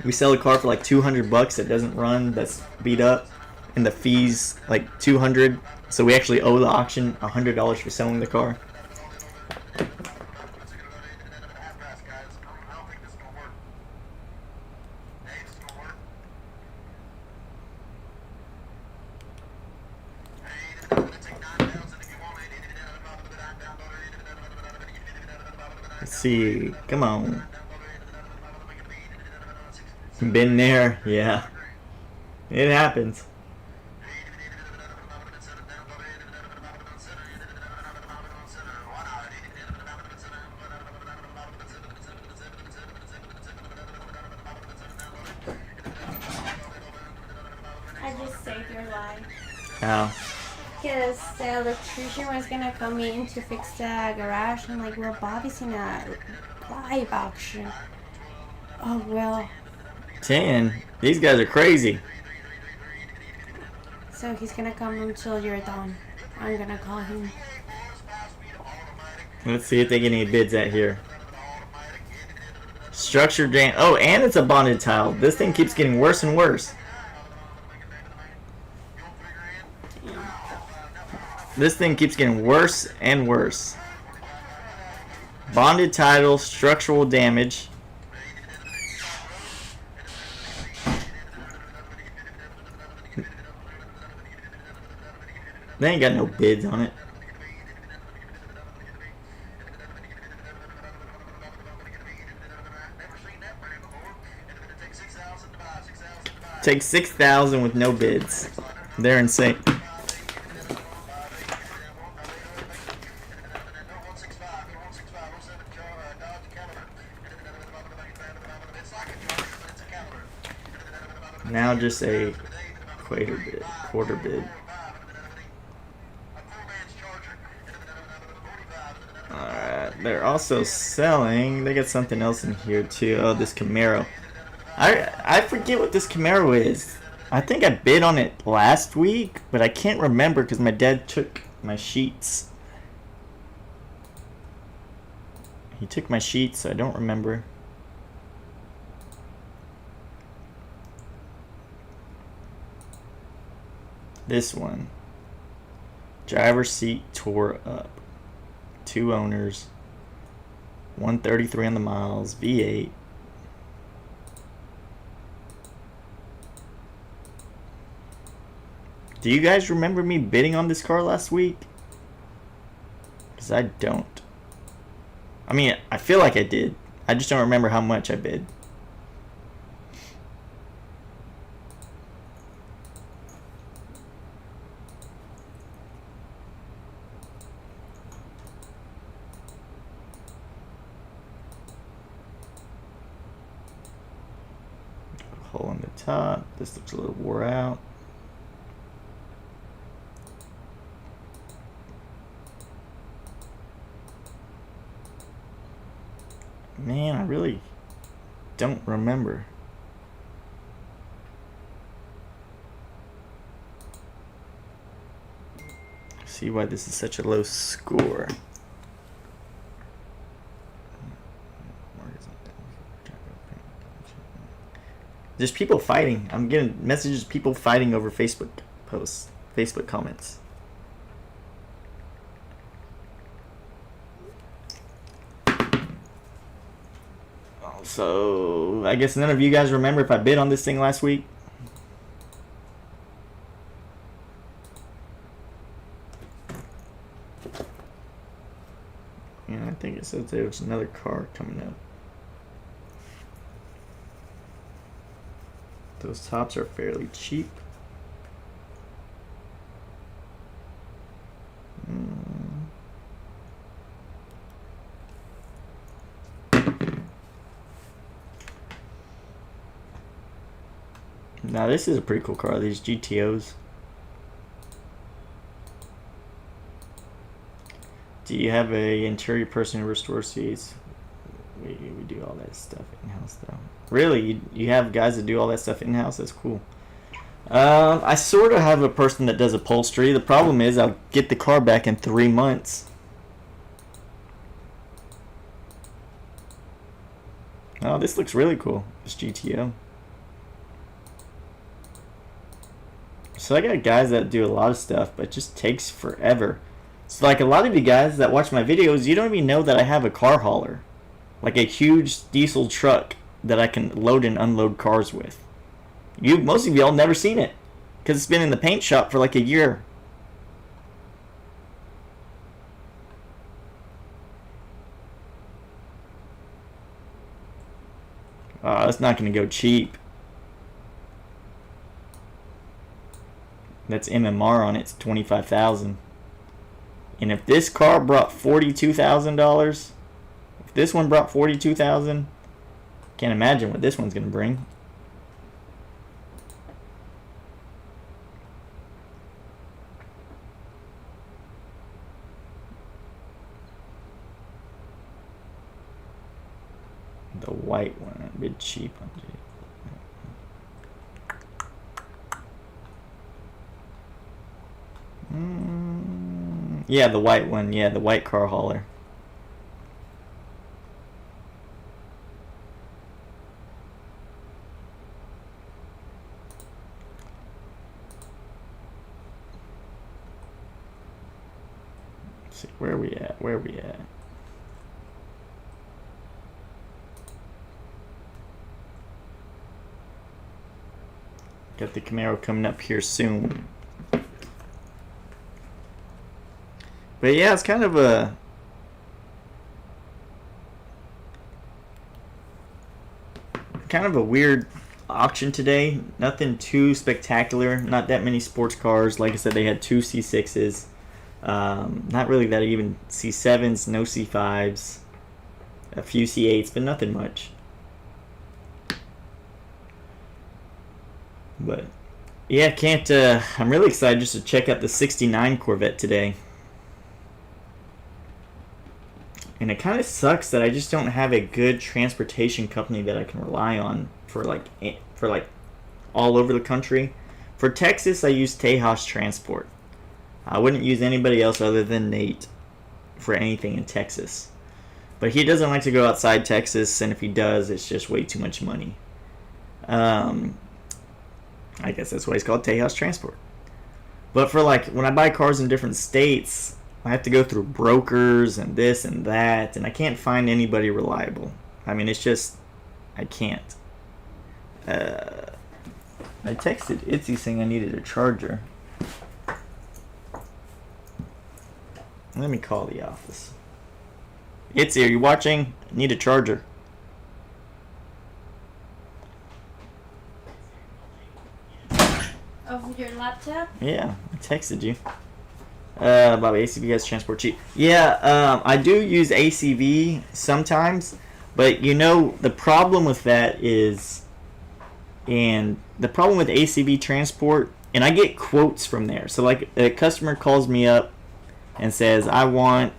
We sell a car for like $200 that doesn't run, that's beat up, and the fees like $200. So we actually owe the auction $100 for selling the car. Let's see. Come on. Been there. Yeah. It happens. I just saved your life. How? Because the electrician was gonna come in to fix the garage, and like, well, Bobby's in a live auction. Oh well. 10. These guys are crazy. So he's gonna come until you're done. I'm gonna call him. Let's see if they get any bids at here. Structured jam. Oh, and it's a bonded tile. This thing keeps getting worse and worse. This thing keeps getting worse and worse. Bonded title, structural damage. They ain't got no bids on it. Take 6,000 with no bids. They're insane. Now just a quarter bid. Alright, they're also selling, they got something else in here too. Oh, this Camaro. I forget what this Camaro is. I think I bid on it last week, but I can't remember because my dad took my sheets. He took my sheets, so I don't remember. This one. Driver's seat tore up. 2 owners. 133 on the miles. V8. Do you guys remember me bidding on this car last week? Because I don't. I mean, I feel like I did. I just don't remember how much I bid. Hole in the top. This looks a little wore out. Man, I really don't remember. See why this is such a low score. There's people fighting. I'm getting messages, people fighting over Facebook posts, Facebook comments. So, I guess none of you guys remember if I bid on this thing last week. Yeah, I think it says there was another car coming up. Those tops are fairly cheap. Now this is a pretty cool car, these GTOs. Do you have a interior person who restores seats? We do all that stuff in-house though. Really? You have guys that do all that stuff in-house? That's cool. I sort of have a person that does upholstery. The problem is I'll get the car back in 3 months. Oh, this looks really cool. This GTO. So I got guys that do a lot of stuff, but it just takes forever. So like a lot of you guys that watch my videos, you don't even know that I have a car hauler. Like a huge diesel truck that I can load and unload cars with. Most of y'all never seen it because it's been in the paint shop for like a year. That's not going to go cheap. That's MMR on it. It's $25,000. And if this car brought $42,000, if this one brought $42,000, can't imagine what this one's going to bring. The white one, a bit cheap on it. Yeah, the white one. Yeah, the white car hauler. Let's see, where are we at? Where are we at? Got the Camaro coming up here soon. But yeah, it's kind of a weird auction today. Nothing too spectacular. Not that many sports cars. Like I said, they had 2 C6s. Not really that even C7s, no C5s. A few C8s, but nothing much. But yeah, I'm really excited just to check out the '69 Corvette today. And it kind of sucks that I just don't have a good transportation company that I can rely on for like all over the country. For Texas, I use Tejas Transport. I wouldn't use anybody else other than Nate for anything in Texas. But he doesn't like to go outside Texas, and if he does, it's just way too much money. I guess that's why he's called Tejas Transport. But for like when I buy cars in different states, I have to go through brokers and this and that, and I can't find anybody reliable. I mean, it's just, I can't. I texted Itzy saying I needed a charger. Let me call the office. Itzy, are you watching? I need a charger. Of your laptop? Yeah, I texted you. About ACV has transport cheap. Yeah, I do use ACV sometimes, but you know the problem with that is, and the problem with ACV transport, and I get quotes from there. So like a customer calls me up and says, I want,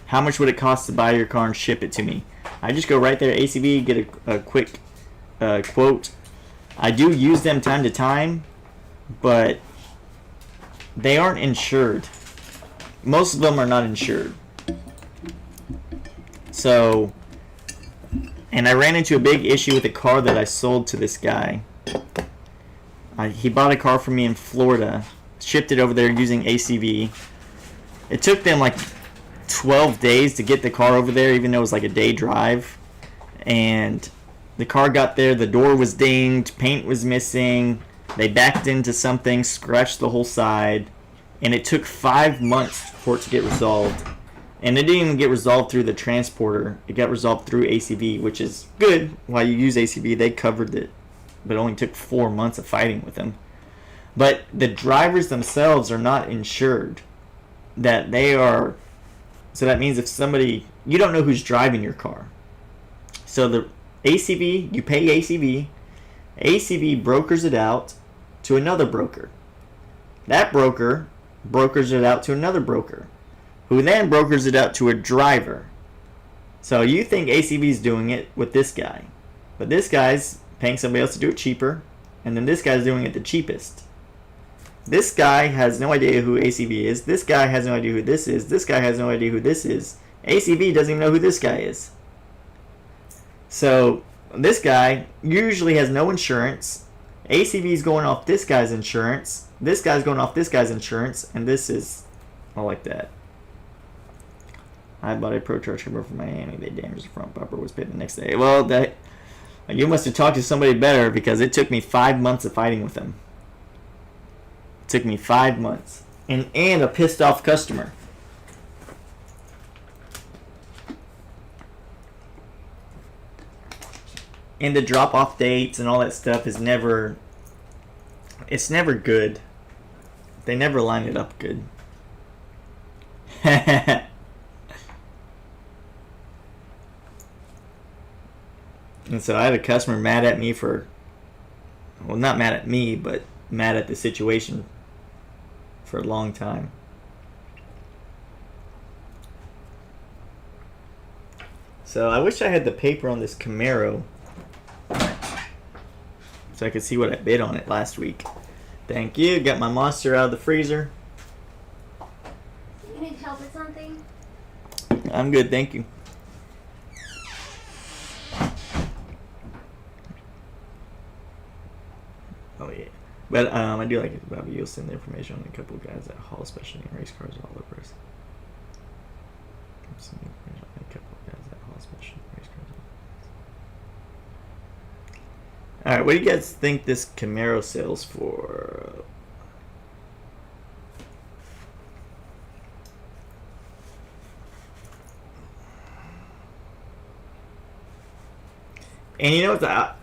how much would it cost to buy your car and ship it to me? I just go right there, ACV, get a quick quote. I do use them time to time, but they aren't insured. Most of them are not insured. So, and I ran into a big issue with a car that I sold to this guy. He bought a car from me in Florida, shipped it over there using ACV. It took them like 12 days to get the car over there, even though it was like a day drive. And the car got there, the door was dinged, paint was missing. They backed into something, scratched the whole side, and it took 5 months for it to get resolved. And it didn't even get resolved through the transporter. It got resolved through ACV, which is good. While you use ACV, they covered it, but it only took 4 months of fighting with them. But the drivers themselves are not insured. So that means if somebody, you don't know who's driving your car. So the ACV, you pay ACV. ACV brokers it out to another broker. That broker brokers it out to another broker, who then brokers it out to a driver. So you think ACV is doing it with this guy, but this guy's paying somebody else to do it cheaper, and then this guy's doing it the cheapest. This guy has no idea who ACV is. This guy has no idea who this is. This guy has no idea who this is. ACV doesn't even know who this guy is. So this guy usually has no insurance. ACV is going off this guy's insurance. This guy's going off this guy's insurance, and this is all like that. I bought a Pro Charge Cooper from Miami. They damaged the front bumper. Was paid the next day. Well, you must have talked to somebody better, because it took me 5 months of fighting with them. It took me 5 months, and a pissed off customer. And the drop off dates and all that stuff is never. It's never good. They never line it up good. And so I had a customer mad at me for, well, not mad at me, but mad at the situation for a long time. So I wish I had the paper on this Camaro so I could see what I bid on it last week. Thank you. Got my Monster out of the freezer. You need help with something? I'm good, thank you. Oh yeah, but I do like it about you'll send the information on a couple of guys that haul, especially in race cars all over us. Send the information on a couple of guys that haul, especially in race cars all over us. All right, what do you guys think this Camaro sells for? And you know what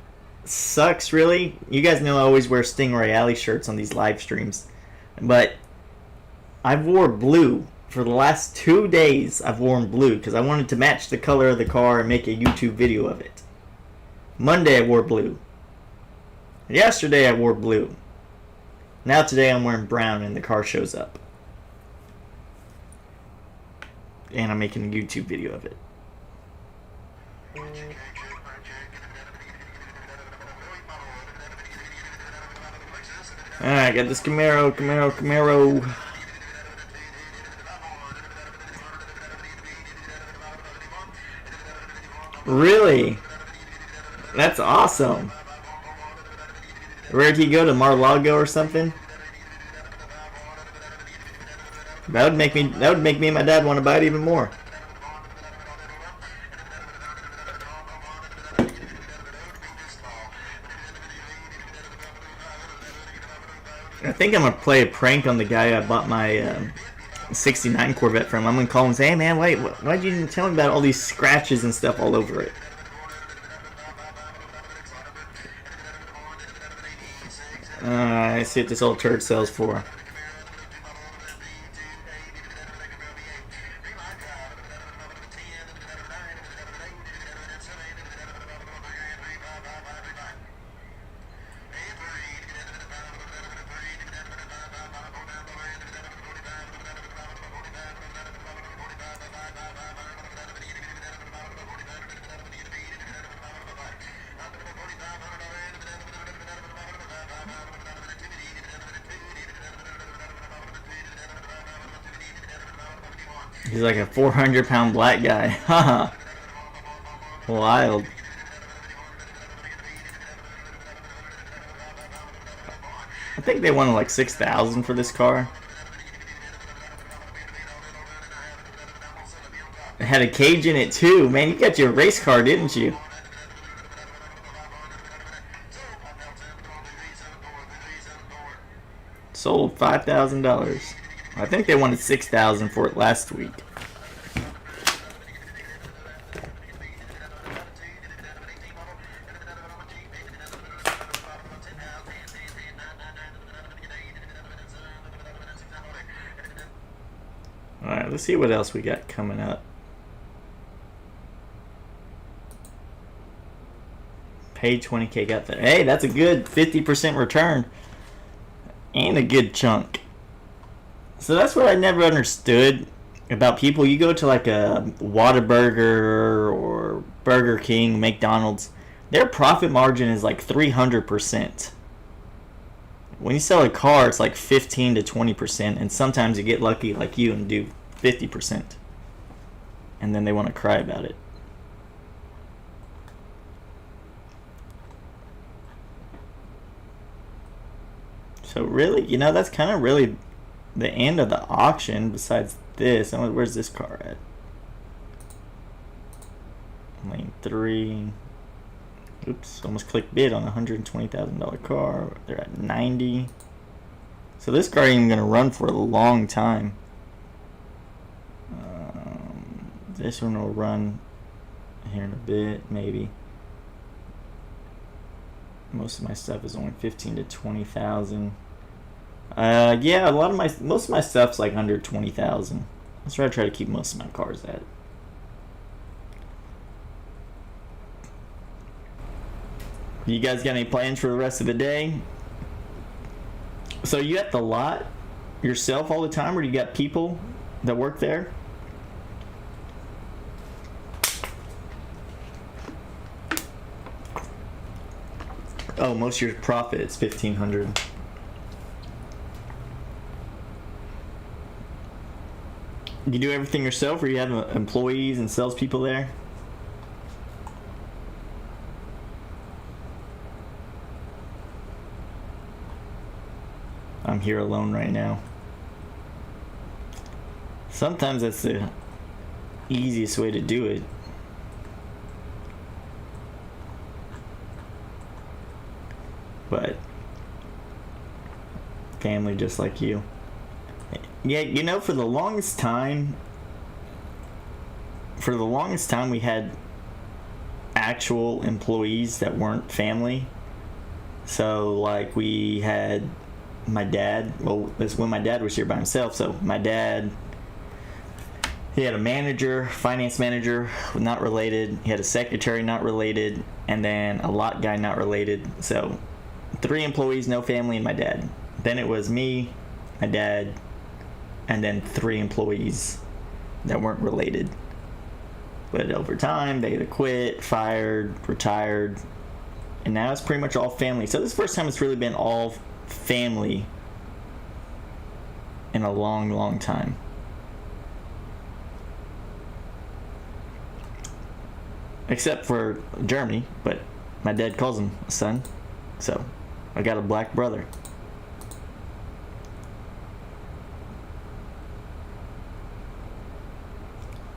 sucks, really? You guys know I always wear Stingrayalley shirts on these live streams. But I've wore blue. For the last 2 days, I've worn blue because I wanted to match the color of the car and make a YouTube video of it. Monday, I wore blue. Yesterday, I wore blue. Now today, I'm wearing brown and the car shows up. And I'm making a YouTube video of it. Alright, got this Camaro. Really? That's awesome. Where did he go, to Mar-a-Lago or something? That would make me and my dad want to buy it even more. I think I'm going to play a prank on the guy I bought my 69 Corvette from. I'm going to call him and say, hey man, wait, why'd you didn't tell me about all these scratches and stuff all over it? I see what this old turd sells for. He's like a 400-pound black guy. Haha. Wild. I think they wanted like $6,000 for this car. It had a cage in it too. Man, you got your race car, didn't you? Sold $5,000. I think they wanted $6,000 for it last week. Alright, let's see what else we got coming up. Paid 20K, got there. Hey, that's a good 50% return. And a good chunk. So that's what I never understood about people. You go to like a Whataburger or Burger King, McDonald's, their profit margin is like 300%. When you sell a car, it's like 15 to 20%, and sometimes you get lucky like you and do 50%. And then they want to cry about it. So really, you know, that's kind of really the end of the auction besides this. Where's this car at? Lane 3. Oops, almost clicked bid on a $120,000 car. They're at 90. So this car ain't even going to run for a long time. This one will run here in a bit, maybe. Most of my stuff is only 15 to 20,000. Yeah, most of my stuff's like under 20,000. That's where I try to keep most of my cars at. You guys got any plans for the rest of the day? So you at the lot yourself all the time, or do you got people that work there? Oh, most of your profit is $1,500. You do everything yourself, or you have employees and salespeople there? I'm here alone right now. Sometimes that's the easiest way to do it. But family just like you. Yeah, you know, for the longest time we had actual employees that weren't family. So like we had my dad, well, that's when my dad was here by himself. So my dad, he had a manager, finance manager, not related. He had a secretary, not related, and then a lot guy, not related. So 3 employees, no family, and my dad. Then it was me, my dad, and then 3 employees that weren't related. But over time, they either quit, fired, retired, and now it's pretty much all family. So this is the first time it's really been all family in a long, long time. Except for Jeremy, but my dad calls him a son, so I got a black brother.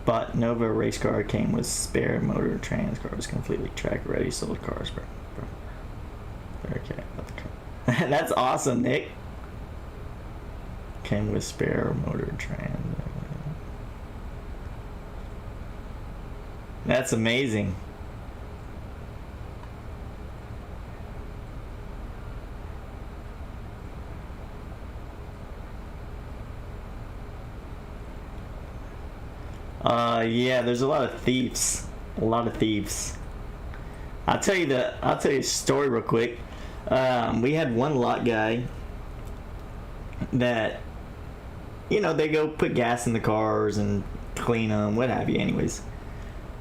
Bought Nova race car, came with spare motor, trans car was completely track ready, sold cars, bro. Okay, that's awesome, Nick. Came with spare motor, trans. That's amazing. Yeah, there's a lot of thieves. I'll tell you a story real quick. We had one lot guy that, you know, they go put gas in the cars and clean them, what have you, anyways.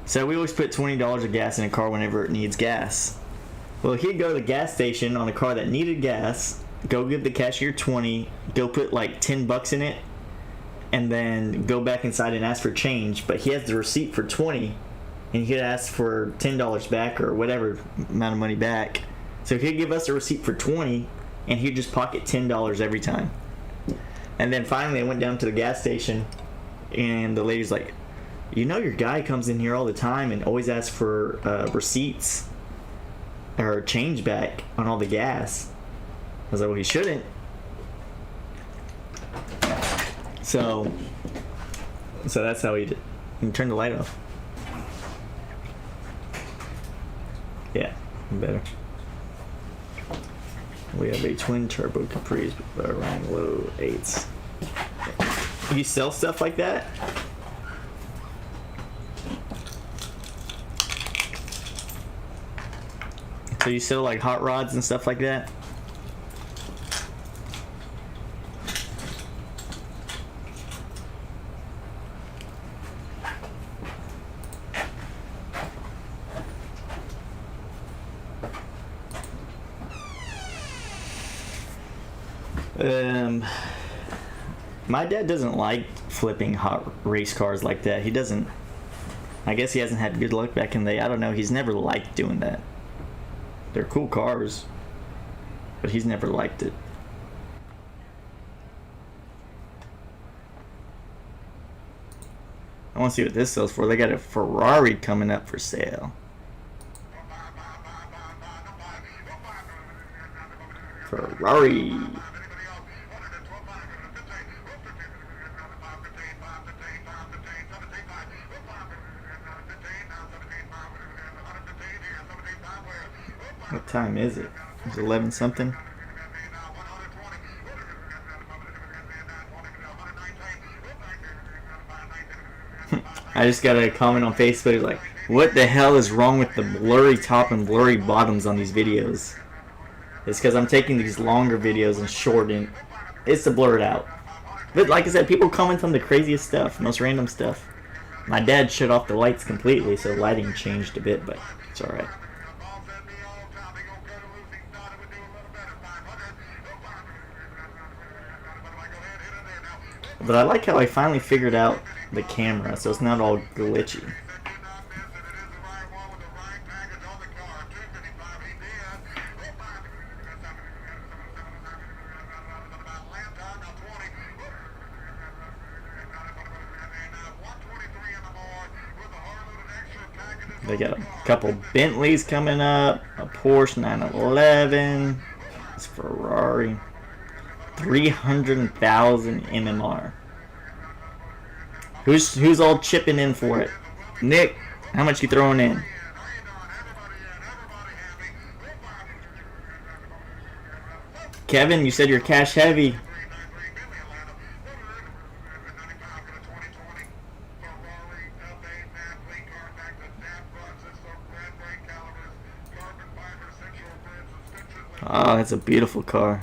So we always put $20 of gas in a car whenever it needs gas. Well, he'd go to the gas station on a car that needed gas, go give the cashier 20, go put like $10 in it, and then go back inside and ask for change. But he has the receipt for 20, and he'd ask for $10 back or whatever amount of money back. So he'd give us a receipt for 20, and he'd just pocket $10 every time. And then finally I went down to the gas station, and the lady's like, you know, your guy comes in here all the time and always asks for receipts or change back on all the gas. I was like, well, he shouldn't. So that's how he did. You can turn the light off. Yeah, better. We have a twin turbo Caprice with around low 8s. You sell stuff like that? So you sell like hot rods and stuff like that? My dad doesn't like flipping hot race cars like that. He doesn't. I guess he hasn't had good luck back in the day. I don't know. He's never liked doing that. They're cool cars, but he's never liked it. I want to see what this sells for. They got a Ferrari coming up for sale. Ferrari. What time is it? It's 11 something. I just got a comment on Facebook like, what the hell is wrong with the blurry top and blurry bottoms on these videos? It's because I'm taking these longer videos and shorten. It's to blur it out. But like I said, people comment on the craziest stuff, most random stuff. My dad shut off the lights completely, so lighting changed a bit, but it's alright. But I like how I finally figured out the camera, so it's not all glitchy. They got a couple Bentleys coming up, a Porsche 911, this Ferrari, 300,000 MMR. Who's all chipping in for it? Nick, how much you throwing in? Kevin, you said you're cash heavy. Oh, that's a beautiful car.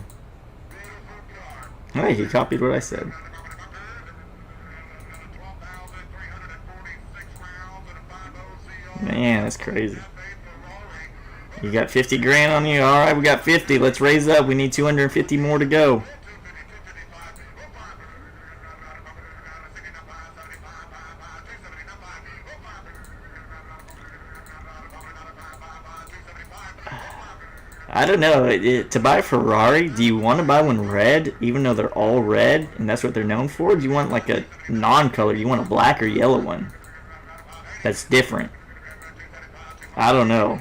Hey, he copied what I said. Man, that's crazy. You got 50 grand on you? Alright, we got 50. Let's raise up. We need 250 more to go. I don't know. To buy a Ferrari, do you want to buy one red, even though they're all red, and that's what they're known for? Or do you want like a non-color? You want a black or yellow one? That's different. I don't know.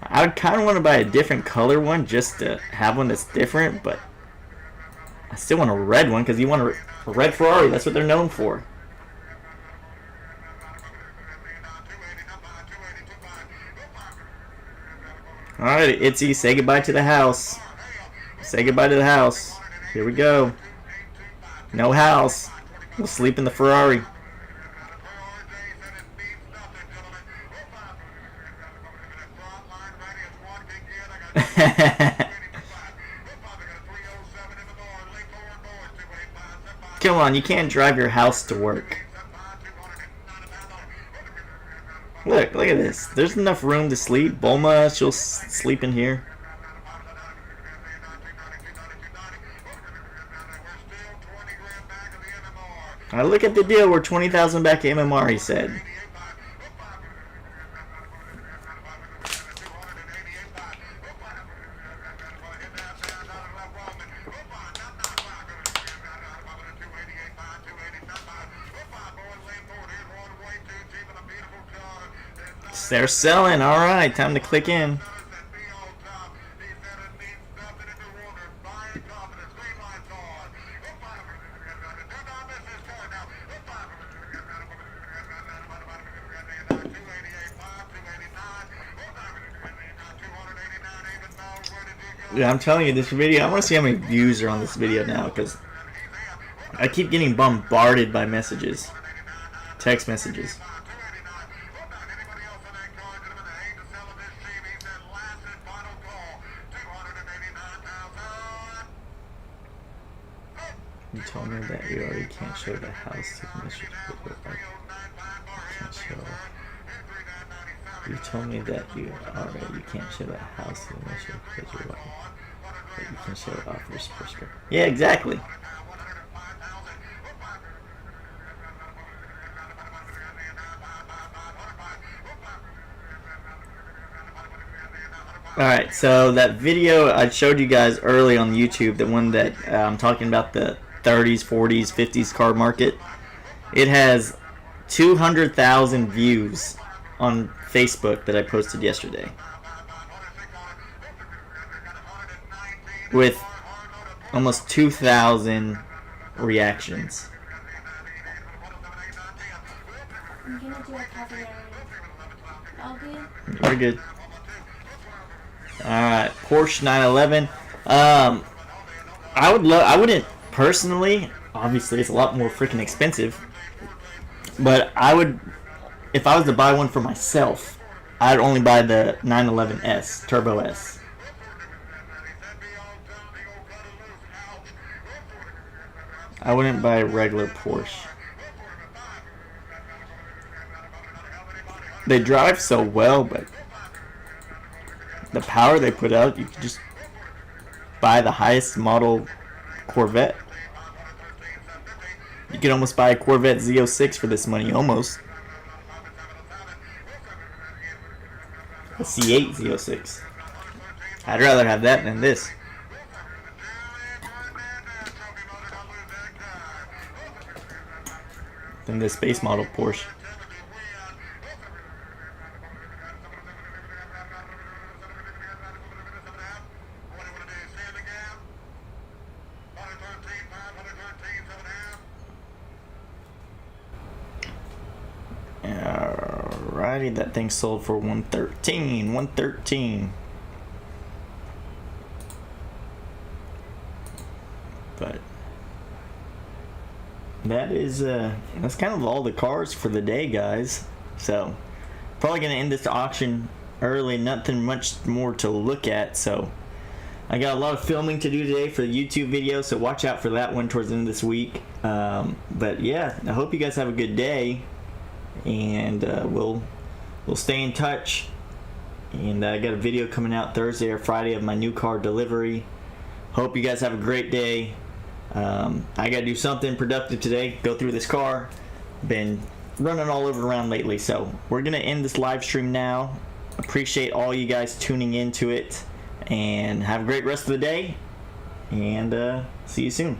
I would kind of want to buy a different color one just to have one that's different, but I still want a red one because you want a red Ferrari. That's what they're known for. Alright, Itzy, say goodbye to the house. Say goodbye to the house. Here we go. No house. We'll sleep in the Ferrari. Come on, you can't drive your house to work. Look at this. There's enough room to sleep. Bulma, she'll sleep in here. Look at the deal. We're 20,000 back at MMR, he said. They're selling. All right, time to click in. Yeah, I'm telling you, this video, I want to see how many views are on this video now, because I keep getting bombarded by messages, text messages. You told me that you already can't show the house to Mr. Can't show. You told me that you can't show the house to Mr. because you're like, but you can show it off your perspective. Yeah, exactly. Alright, so that video I showed you guys early on YouTube, the one that I'm talking about, the 30s, 40s, 50s car market, it has 200,000 views on Facebook that I posted yesterday, with almost 2,000 reactions. I'm gonna do a cover. All good? We're good. Alright, Porsche 911. I wouldn't personally, obviously it's a lot more freaking expensive, but I would, if I was to buy one for myself, I'd only buy the 911S, Turbo S. I wouldn't buy a regular Porsche. They drive so well, but the power they put out, you could just buy the highest model Corvette. You could almost buy a Corvette Z06 for this money, almost. A C8 Z06. I'd rather have that than this. Than this base model Porsche. Alrighty, that thing sold for 113. But that is that's kind of all the cars for the day, guys. So probably gonna end this auction early. Nothing much more to look at. So I got a lot of filming to do today for the YouTube video, so watch out for that one towards the end of this week. But yeah, I hope you guys have a good day, and we'll stay in touch. And I got a video coming out Thursday or Friday of my new car delivery. Hope you guys have a great day. I gotta do something productive today, go through this car. Been running all over around lately, so we're gonna end this live stream now. Appreciate all you guys tuning into it, and have a great rest of the day, and see you soon.